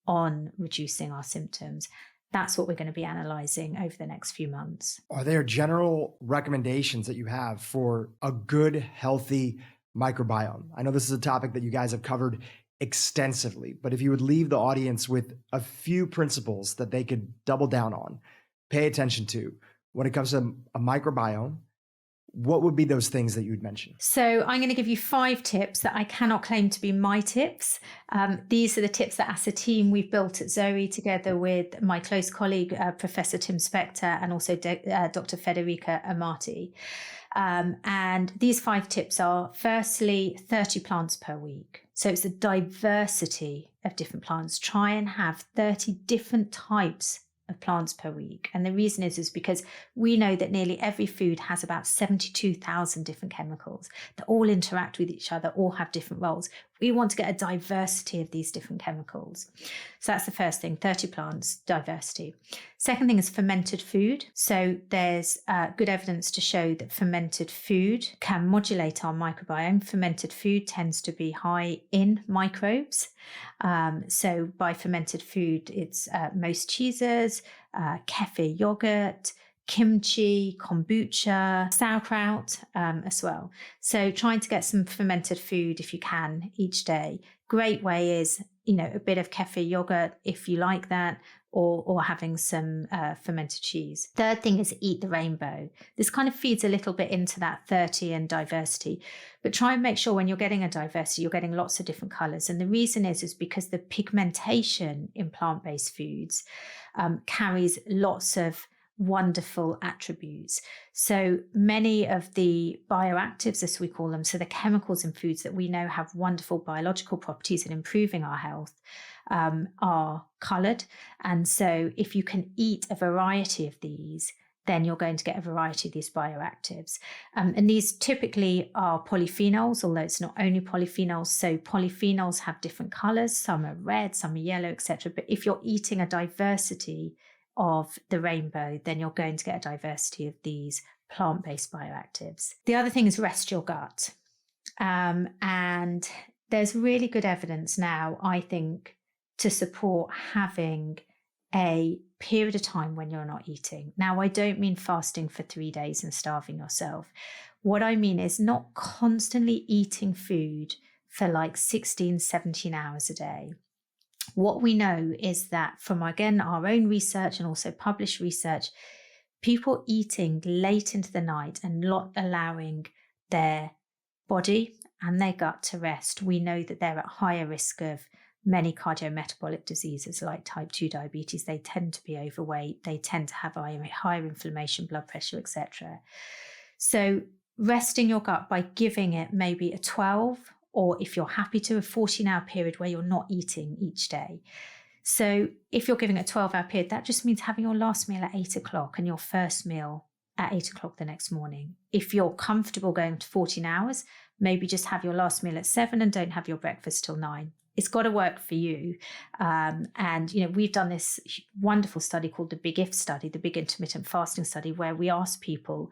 on reducing our symptoms? That's what we're going to be analyzing over the next few months. Are there general recommendations that you have for a good, healthy microbiome? I know this is a topic that you guys have covered extensively, but if you would leave the audience with a few principles that they could double down on, pay attention to when it comes to a microbiome, what would be those things that you would mention? So I'm going to give you 5 tips that I cannot claim to be my tips. These are the tips that as a team we've built at Zoe together with my close colleague, Professor Tim Spector, and also Dr. Federica Amati. And these 5 tips are, firstly, 30 plants per week. So it's a diversity of different plants. Try and have 30 different types of plants per week. And the reason is because we know that nearly every food has about 72,000 different chemicals that all interact with each other, all have different roles. We want to get a diversity of these different chemicals. So that's the first thing, 30 plants, diversity. Second thing is fermented food. So there's good evidence to show that fermented food can modulate our microbiome. Fermented food tends to be high in microbes. So by fermented food, it's most cheeses, kefir yogurt, kimchi, kombucha, sauerkraut as well. So trying to get some fermented food if you can each day. Great way is, a bit of kefir yogurt if you like that, or having some fermented cheese. Third thing is eat the rainbow. This kind of feeds a little bit into that 30 and diversity, but try and make sure when you're getting a diversity, you're getting lots of different colors. And the reason is because the pigmentation in plant-based foods carries lots of wonderful attributes. So many of the bioactives, as we call them, so the chemicals in foods that we know have wonderful biological properties in improving our health, are coloured. And so if you can eat a variety of these, then you're going to get a variety of these bioactives. And these typically are polyphenols, although it's not only polyphenols. So polyphenols have different colours. Some are red, some are yellow, etc. But if you're eating a diversity of the rainbow, then you're going to get a diversity of these plant-based bioactives. The other thing is rest your gut. And there's really good evidence now, I think, to support having a period of time when you're not eating. Now, I don't mean fasting for 3 days and starving yourself. What I mean is not constantly eating food for like 16, 17 hours a day. What we know is that from, again, our own research and also published research, people eating late into the night and not allowing their body and their gut to rest, we know that they're at higher risk of many cardiometabolic diseases like type 2 diabetes. They tend to be overweight. They tend to have higher inflammation, blood pressure, etc. So resting your gut by giving it maybe a 12, or if you're happy to, a 14-hour period where you're not eating each day. So if you're giving a 12-hour period, that just means having your last meal at 8 o'clock and your first meal at 8 o'clock the next morning. If you're comfortable going to 14 hours, maybe just have your last meal at 7 and don't have your breakfast till 9. It's got to work for you. And, we've done this wonderful study called the Big If study, the Big Intermittent Fasting study, where we asked people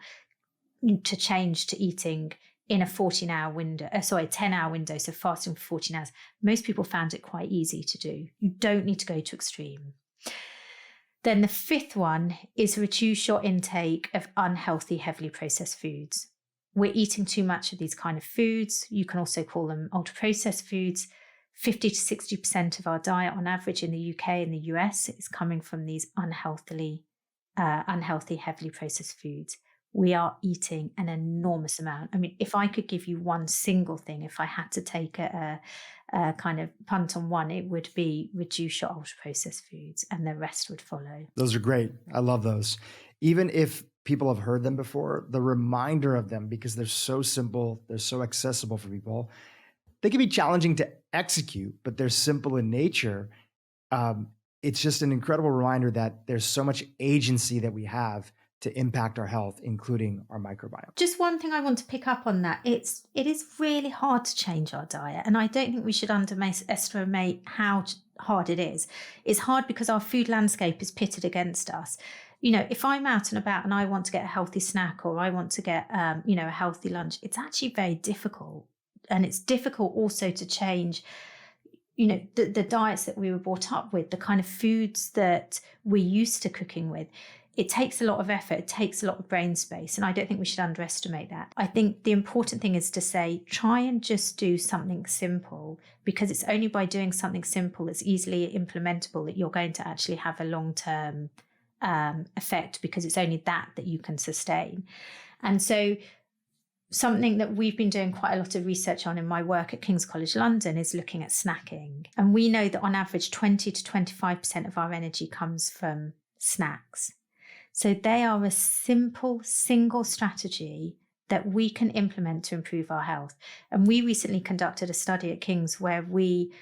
to change to eating in a 10-hour window, so fasting for 14 hours. Most people found it quite easy to do. You don't need to go to extreme. Then the fifth one is reduce your intake of unhealthy, heavily processed foods. We're eating too much of these kind of foods. You can also call them ultra-processed foods. 50 to 60% of our diet on average in the UK and the US is coming from these unhealthy, heavily processed foods. We are eating an enormous amount. I mean, if I could give you one single thing, if I had to take a kind of punt on one, it would be reduce your ultra-processed foods and the rest would follow. Those are great. I love those. Even if people have heard them before, the reminder of them, because they're so simple, they're so accessible for people, they can be challenging to execute, but they're simple in nature. It's just an incredible reminder that there's so much agency that we have to impact our health, including our microbiome. Just one thing I want to pick up on that. It is really hard to change our diet. And I don't think we should underestimate how hard it is. It's hard because our food landscape is pitted against us. If I'm out and about and I want to get a healthy snack or I want to get, a healthy lunch, it's actually very difficult. And it's difficult also to change, the diets that we were brought up with, the kind of foods that we're used to cooking with. It takes a lot of effort. It takes a lot of brain space. And I don't think we should underestimate that. I think the important thing is to say, try and just do something simple, because it's only by doing something simple that's easily implementable that you're going to actually have a long-term effect, because it's only that you can sustain. And so something that we've been doing quite a lot of research on in my work at King's College London is looking at snacking. And we know that on average, 20 to 25% of our energy comes from snacks. So they are a simple, single strategy that we can implement to improve our health. And we recently conducted a study at King's where we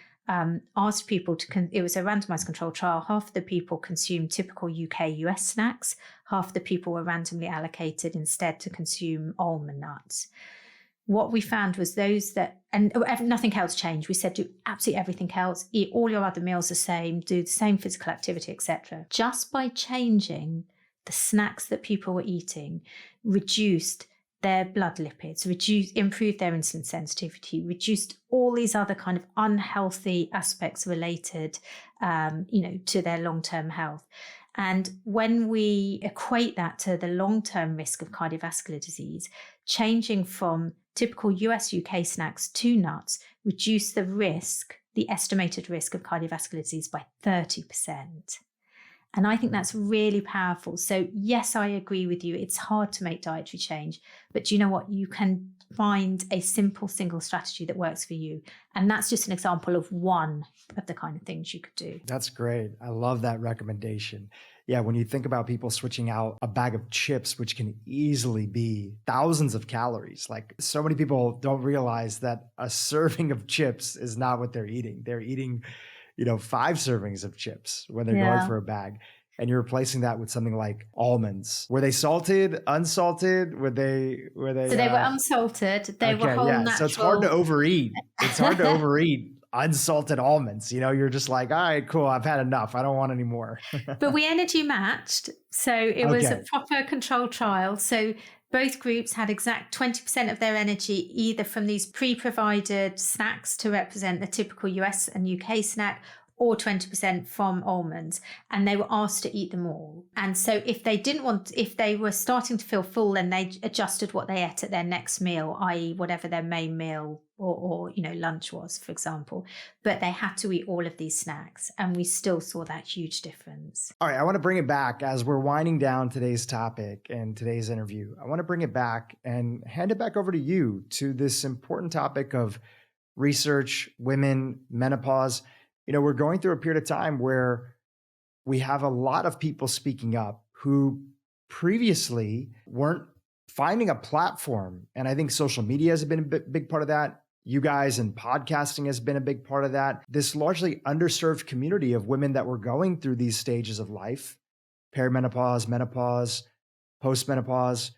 asked people it was a randomized controlled trial. Half of the people consumed typical UK, US snacks. Half of the people were randomly allocated instead to consume almond nuts. What we found was those that, and nothing else changed. We said do absolutely everything else, eat all your other meals the same, do the same physical activity, etc. Just by changing the snacks that people were eating, reduced their blood lipids, improved their insulin sensitivity, reduced all these other kind of unhealthy aspects related, to their long-term health. And when we equate that to the long-term risk of cardiovascular disease, changing from typical US, UK snacks to nuts reduced the estimated risk of cardiovascular disease by 30%. And I think that's really powerful. So yes, I agree with you. It's hard to make dietary change, but you know what? You can find a simple single strategy that works for you. And that's just an example of one of the kind of things you could do. That's great. I love that recommendation. Yeah, when you think about people switching out a bag of chips, which can easily be thousands of calories, like so many people don't realize that a serving of chips is not what they're eating. They're eating, 5 servings of chips when they're going Yeah. for a bag. And you're replacing that with something like almonds. Were they salted, unsalted? Were they So they were unsalted. They were okay, whole yeah. So it's hard to natural. overeat. It's hard to overeat unsalted almonds. You're just like, all right, cool. I've had enough. I don't want any more. But we energy matched. So it was a Okay. proper controlled trial. So both groups had exact 20% of their energy either from these pre-provided snacks to represent the typical US and UK snack, or 20% from almonds, and they were asked to eat them all. And so if they were starting to feel full, then they adjusted what they ate at their next meal, i.e. whatever their main meal or lunch was, for example. But they had to eat all of these snacks, and we still saw that huge difference. All right, I want to bring it back as we're winding down today's topic and today's interview. I want to bring it back and hand it back over to you to this important topic of research, women, menopause. We're going through a period of time where we have a lot of people speaking up who previously weren't finding a platform. And I think social media has been a big part of that. You guys and podcasting has been a big part of that. This largely underserved community of women that were going through these stages of life, perimenopause, menopause, postmenopause,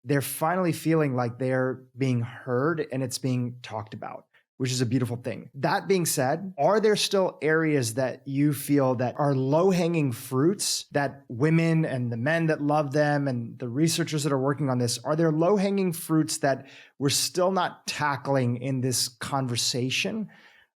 they're finally feeling like they're being heard and it's being talked about, which is a beautiful thing. That being said, are there still areas that you feel that are low-hanging fruits that women and the men that love them and the researchers that are working on this, are there low-hanging fruits that we're still not tackling in this conversation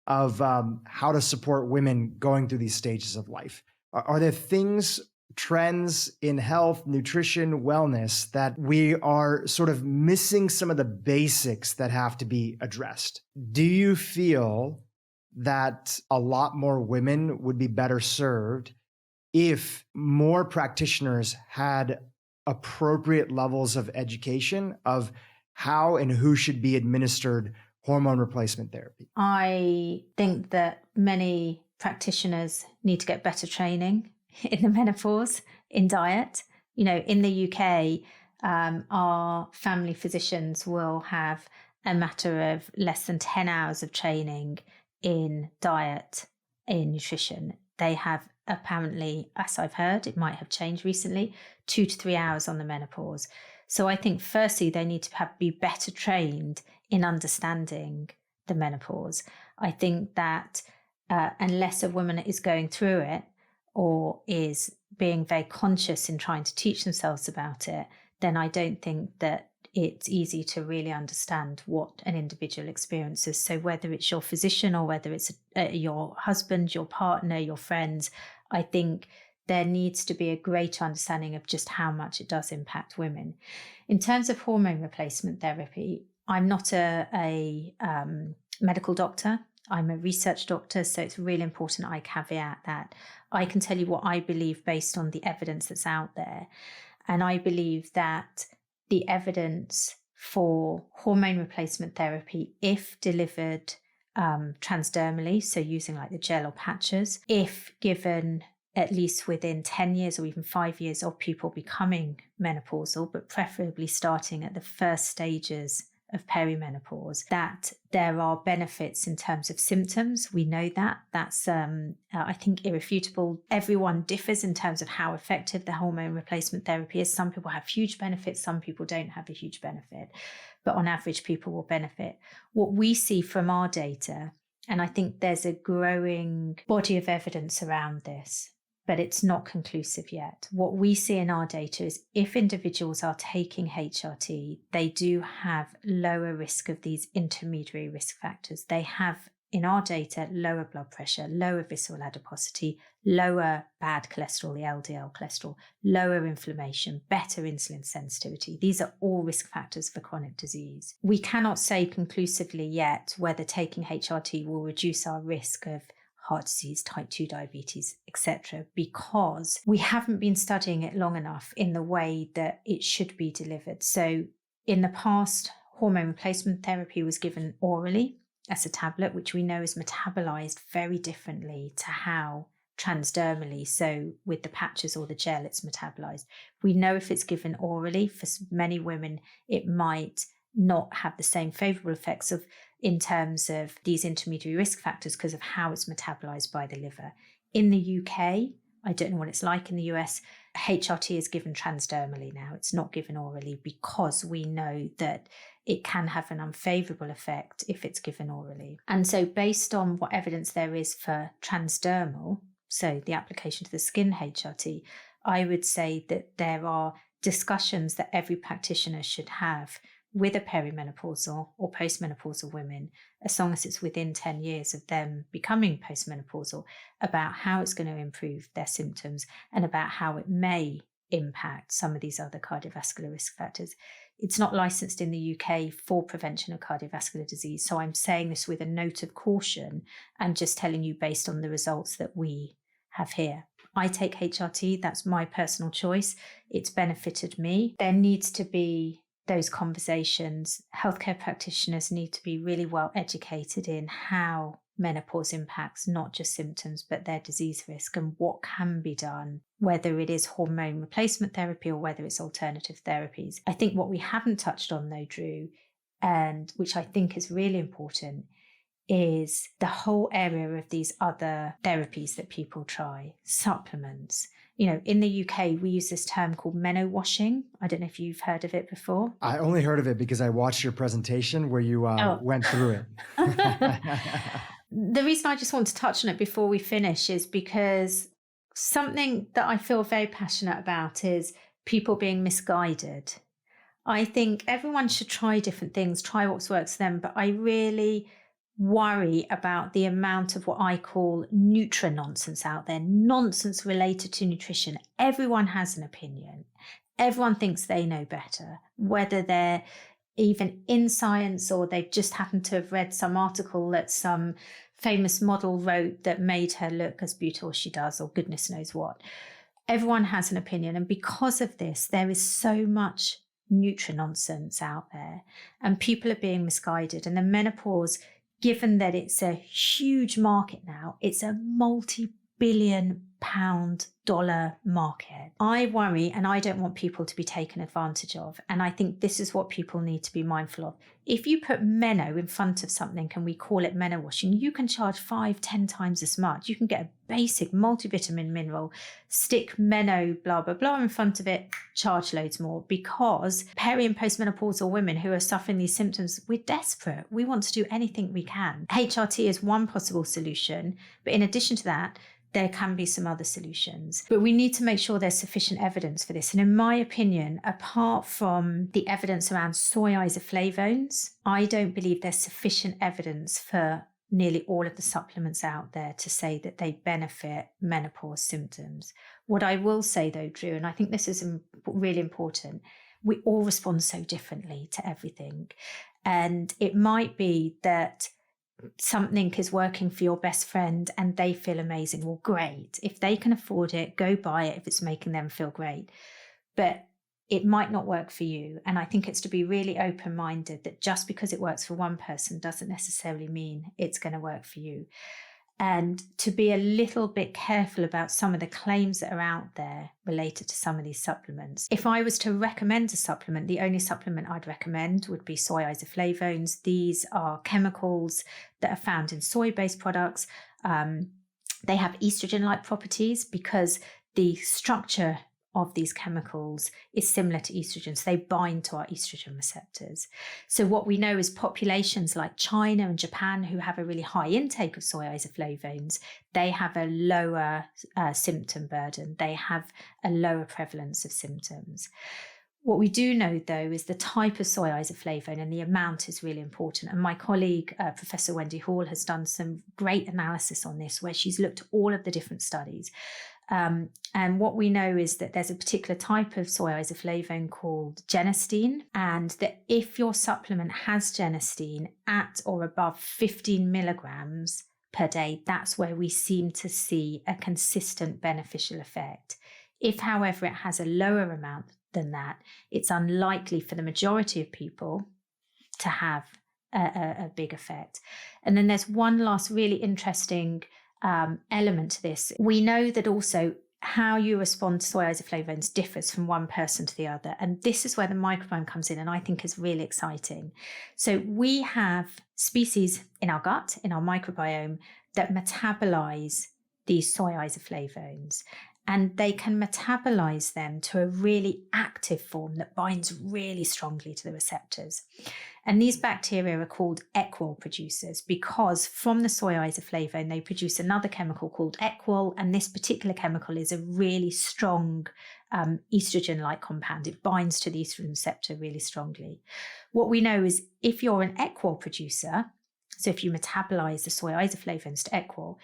of how to support women going through these stages of life? Are there things, trends in health, nutrition, wellness that we are sort of missing some of the basics that have to be addressed? Do you feel that a lot more women would be better served if more practitioners had appropriate levels of education of how and who should be administered hormone replacement therapy? I think that many practitioners need to get better training in the menopause, in diet. In the UK, our family physicians will have a matter of less than 10 hours of training in diet, in nutrition. They have apparently, as I've heard, it might have changed recently, 2 to 3 hours on the menopause. So I think firstly, they need to be better trained in understanding the menopause. I think that unless a woman is going through it or is being very conscious in trying to teach themselves about it, then I don't think that it's easy to really understand what an individual experiences. So whether it's your physician or whether it's your husband, your partner, your friends, I think there needs to be a greater understanding of just how much it does impact women. In terms of hormone replacement therapy, I'm not a medical doctor. I'm a research doctor, so it's really important I caveat that. I can tell you what I believe based on the evidence that's out there. And I believe that the evidence for hormone replacement therapy, if delivered transdermally, so using like the gel or patches, if given at least within 10 years or even 5 years of people becoming menopausal, but preferably starting at the first stages of perimenopause, that there are benefits in terms of symptoms. We know that. That's, I think, irrefutable. Everyone differs in terms of how effective the hormone replacement therapy is. Some people have huge benefits, some people don't have a huge benefit, but on average, people will benefit. What we see from our data, and I think there's a growing body of evidence around this, but it's not conclusive yet. What we see in our data is if individuals are taking HRT, they do have lower risk of these intermediary risk factors. They have, in our data, lower blood pressure, lower visceral adiposity, lower bad cholesterol, the LDL cholesterol, lower inflammation, better insulin sensitivity. These are all risk factors for chronic disease. We cannot say conclusively yet whether taking HRT will reduce our risk of heart disease, type 2 diabetes, etc., because we haven't been studying it long enough in the way that it should be delivered. So in the past, hormone replacement therapy was given orally as a tablet, which we know is metabolized very differently to how transdermally. So with the patches or the gel, it's metabolized. We know if it's given orally, for many women, it might not have the same favorable effects in terms of these intermediary risk factors because of how it's metabolized by the liver. In the UK, I don't know what it's like in the US, HRT is given transdermally now. It's not given orally because we know that it can have an unfavorable effect if it's given orally. And so based on what evidence there is for transdermal, so the application to the skin HRT, I would say that there are discussions that every practitioner should have with a perimenopausal or postmenopausal women, as long as it's within 10 years of them becoming postmenopausal, about how it's going to improve their symptoms and about how it may impact some of these other cardiovascular risk factors. It's not licensed in the UK for prevention of cardiovascular disease. So I'm saying this with a note of caution and just telling you based on the results that we have here. I take HRT, that's my personal choice. It's benefited me. There needs to be those conversations. Healthcare practitioners need to be really well educated in how menopause impacts not just symptoms, but their disease risk and what can be done, whether it is hormone replacement therapy or whether it's alternative therapies. I think what we haven't touched on though, Dhru, and which I think is really important, is the whole area of these other therapies that people try, supplements. You know, in the UK, we use this term called meno-washing. I don't know if you've heard of it before. I only heard of it because I watched your presentation where you went through it. The reason I just want to touch on it before we finish is because something that I feel very passionate about is people being misguided. I think everyone should try different things, try what works for them, but I really worry about the amount of what I call nutri-nonsense out there, nonsense related to nutrition. Everyone has an opinion. Everyone thinks they know better, whether they're even in science or they've just happened to have read some article that some famous model wrote that made her look as beautiful as she does, or goodness knows what. Everyone has an opinion. And because of this, there is so much nutri-nonsense out there and people are being misguided. And the menopause, given that it's a huge market now, it's a multi-billion-pound dollar market. I worry and I don't want people to be taken advantage of. And I think this is what people need to be mindful of. If you put meno in front of something and we call it meno-washing, you can charge 5-10 times as much. You can get a basic multivitamin mineral, stick meno blah, blah, blah in front of it, charge loads more, because peri and postmenopausal women who are suffering these symptoms, we're desperate. We want to do anything we can. HRT is one possible solution, but in addition to that, there can be some other solutions. But we need to make sure there's sufficient evidence for this. And in my opinion, apart from the evidence around soy isoflavones, I don't believe there's sufficient evidence for nearly all of the supplements out there to say that they benefit menopause symptoms. What I will say though, Dhru, and I think this is really important, we all respond so differently to everything. And it might be that something is working for your best friend and they feel amazing. Well, great. If they can afford it, go buy it if it's making them feel great. But it might not work for you. And I think it's to be really open-minded that just because it works for one person doesn't necessarily mean it's going to work for you. And to be a little bit careful about some of the claims that are out there related to some of these supplements. If I was to recommend a supplement, the only supplement I'd recommend would be soy isoflavones. These are chemicals that are found in soy-based products. They have estrogen-like properties because the structure of these chemicals is similar to estrogen. So they bind to our estrogen receptors. So what we know is populations like China and Japan who have a really high intake of soy isoflavones, they have a lower symptom burden. They have a lower prevalence of symptoms. What we do know, though, is the type of soy isoflavone and the amount is really important. And my colleague, Professor Wendy Hall, has done some great analysis on this where she's looked at all of the different studies. And what we know is that there's a particular type of soy isoflavone called genistein, and that if your supplement has genistein at or above 15 milligrams per day, that's where we seem to see a consistent beneficial effect. If, however, it has a lower amount than that, it's unlikely for the majority of people to have a big effect. And then there's one last really interesting element to this. We know that also how you respond to soy isoflavones differs from one person to the other. And this is where the microbiome comes in and I think is really exciting. So we have species in our gut, in our microbiome, that metabolize these soy isoflavones. And they can metabolize them to a really active form that binds really strongly to the receptors. And these bacteria are called equol producers because from the soy isoflavone, they produce another chemical called equol. And this particular chemical is a really strong estrogen-like compound. It binds to the estrogen receptor really strongly. What we know is if you're an equol producer, so if you metabolize the soy isoflavones to equol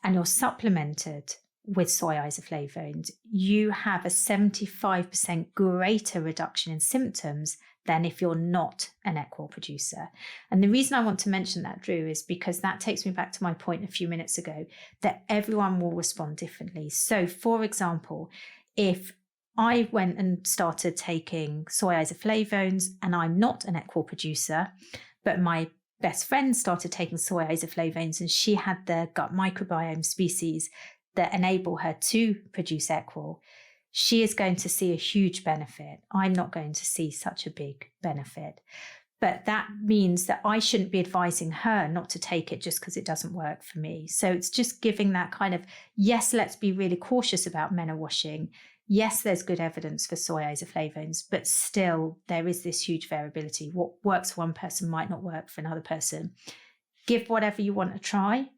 and you're supplemented with soy isoflavones, you have a 75% greater reduction in symptoms than if you're not an equol producer. And the reason I want to mention that, Dhru, is because that takes me back to my point a few minutes ago, that everyone will respond differently. So for example, if I went and started taking soy isoflavones and I'm not an equol producer, but my best friend started taking soy isoflavones and she had the gut microbiome species that enable her to produce equol, she is going to see a huge benefit. I'm not going to see such a big benefit. But that means that I shouldn't be advising her not to take it just because it doesn't work for me. So it's just giving that kind of, yes, let's be really cautious about meno-washing. Yes, there's good evidence for soy isoflavones, but still there is this huge variability. What works for one person might not work for another person. Give whatever you want a try,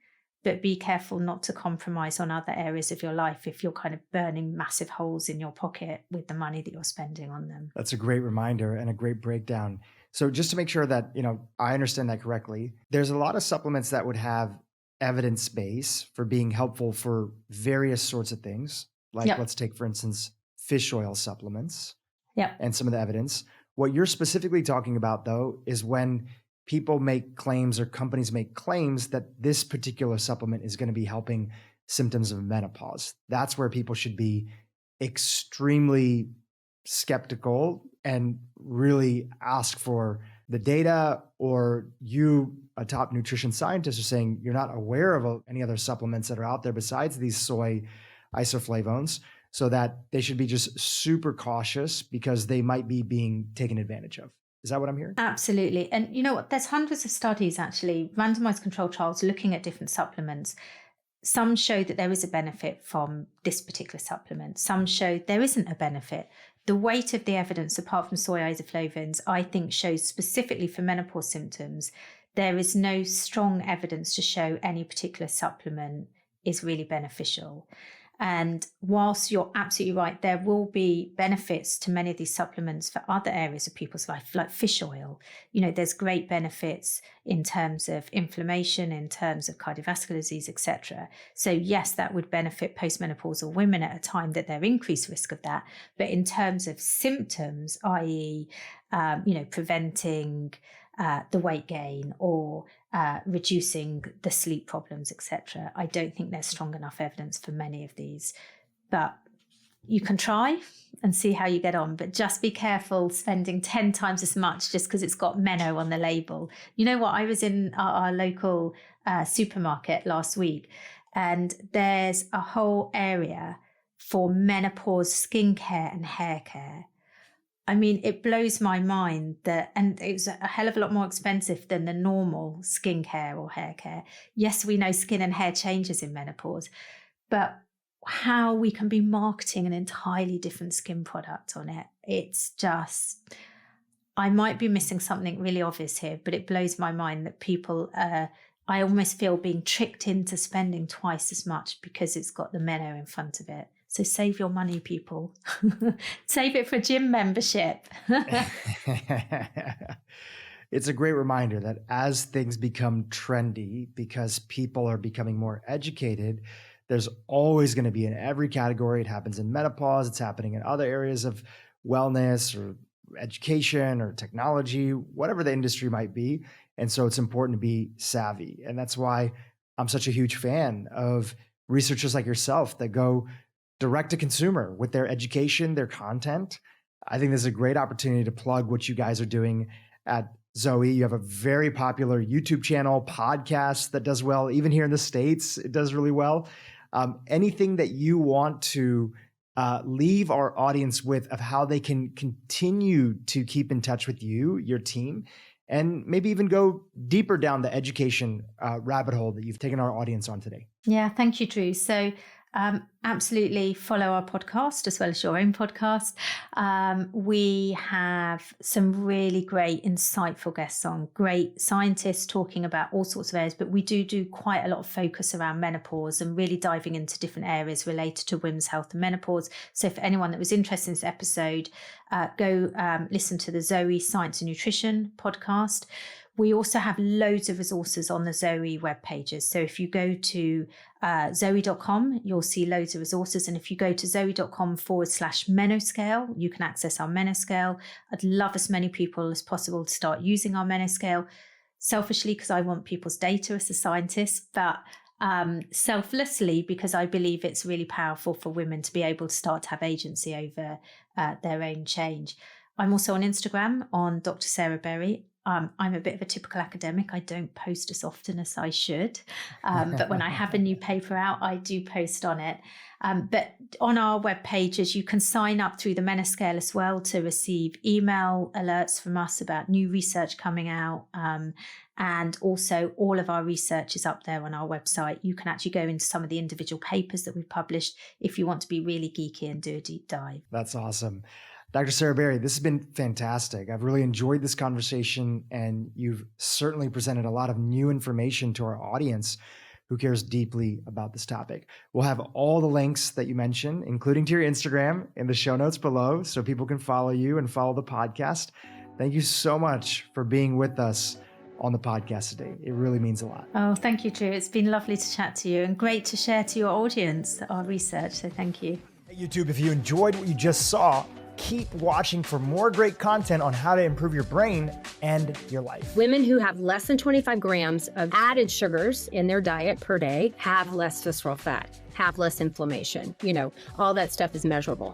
but be careful not to compromise on other areas of your life if you're kind of burning massive holes in your pocket with the money that you're spending on them. That's a great reminder and a great breakdown. So just to make sure that, I understand that correctly, there's a lot of supplements that would have evidence base for being helpful for various sorts of things. Like let's take, for instance, fish oil supplements and some of the evidence. What you're specifically talking about, though, is when people make claims or companies make claims that this particular supplement is going to be helping symptoms of menopause. That's where people should be extremely skeptical and really ask for the data, or you, a top nutrition scientist, are saying you're not aware of any other supplements that are out there besides these soy isoflavones, so that they should be just super cautious because they might be being taken advantage of. Is that what I'm hearing? Absolutely. And you know what? There's hundreds of studies, actually, randomized controlled trials looking at different supplements. Some show that there is a benefit from this particular supplement. Some show there isn't a benefit. The weight of the evidence, apart from soy isoflavones, I think shows specifically for menopause symptoms, there is no strong evidence to show any particular supplement is really beneficial. And whilst you're absolutely right, there will be benefits to many of these supplements for other areas of people's life, like fish oil. There's great benefits in terms of inflammation, in terms of cardiovascular disease, etc. So yes, that would benefit postmenopausal women at a time that they're increased risk of that. But in terms of symptoms, i.e., preventing the weight gain or reducing the sleep problems, etc. I don't think there's strong enough evidence for many of these, but you can try and see how you get on, but just be careful spending 10 times as much just because it's got meno on the label. You know what? I was in our local supermarket last week, and there's a whole area for menopause skincare and hair care. I mean, it blows my mind that, and it's a hell of a lot more expensive than the normal skincare or hair care. Yes, we know skin and hair changes in menopause, but how we can be marketing an entirely different skin product on it. It's just, I might be missing something really obvious here, but it blows my mind that people, I almost feel being tricked into spending twice as much because it's got the meno in front of it. So save your money, people. Save it for gym membership. It's a great reminder that as things become trendy, because people are becoming more educated, there's always going to be in every category. It happens in menopause. It's happening in other areas of wellness or education or technology, whatever the industry might be. And so it's important to be savvy. And that's why I'm such a huge fan of researchers like yourself that go direct to consumer with their education, their content. I think this is a great opportunity to plug what you guys are doing at Zoe. You have a very popular YouTube channel, podcast that does well. Even here in the States, it does really well. Anything that you want to leave our audience with of how they can continue to keep in touch with you, your team, and maybe even go deeper down the education rabbit hole that you've taken our audience on today? Yeah, thank you, Dhru. So absolutely follow our podcast as well as your own podcast. We have some really great, insightful guests on, great scientists talking about all sorts of areas, but we do quite a lot of focus around menopause and really diving into different areas related to women's health and menopause. So for anyone that was interested in this episode, go listen to the Zoe Science and Nutrition podcast. We also have loads of resources on the Zoe web pages. So if you go to zoe.com, you'll see loads of resources. And if you go to zoe.com/menoscale, you can access our menoscale. I'd love as many people as possible to start using our menoscale, selfishly because I want people's data as a scientist, but selflessly because I believe it's really powerful for women to be able to start to have agency over their own change. I'm also on Instagram on Dr. Sarah Berry. I'm a bit of a typical academic. I don't post as often as I should. But when I have a new paper out, I do post on it. But on our web pages, you can sign up through the Menoscale as well to receive email alerts from us about new research coming out. And also all of our research is up there on our website. You can actually go into some of the individual papers that we've published if you want to be really geeky and do a deep dive. That's awesome. Dr. Sarah Berry, this has been fantastic. I've really enjoyed this conversation, and you've certainly presented a lot of new information to our audience who cares deeply about this topic. We'll have all the links that you mentioned, including to your Instagram, in the show notes below so people can follow you and follow the podcast. Thank you so much for being with us on the podcast today. It really means a lot. Oh, thank you, Dhru. It's been lovely to chat to you and great to share to your audience our research. So thank you. Hey, YouTube, if you enjoyed what you just saw, keep watching for more great content on how to improve your brain and your life. Women who have less than 25 grams of added sugars in their diet per day have less visceral fat, have less inflammation. You know, all that stuff is measurable.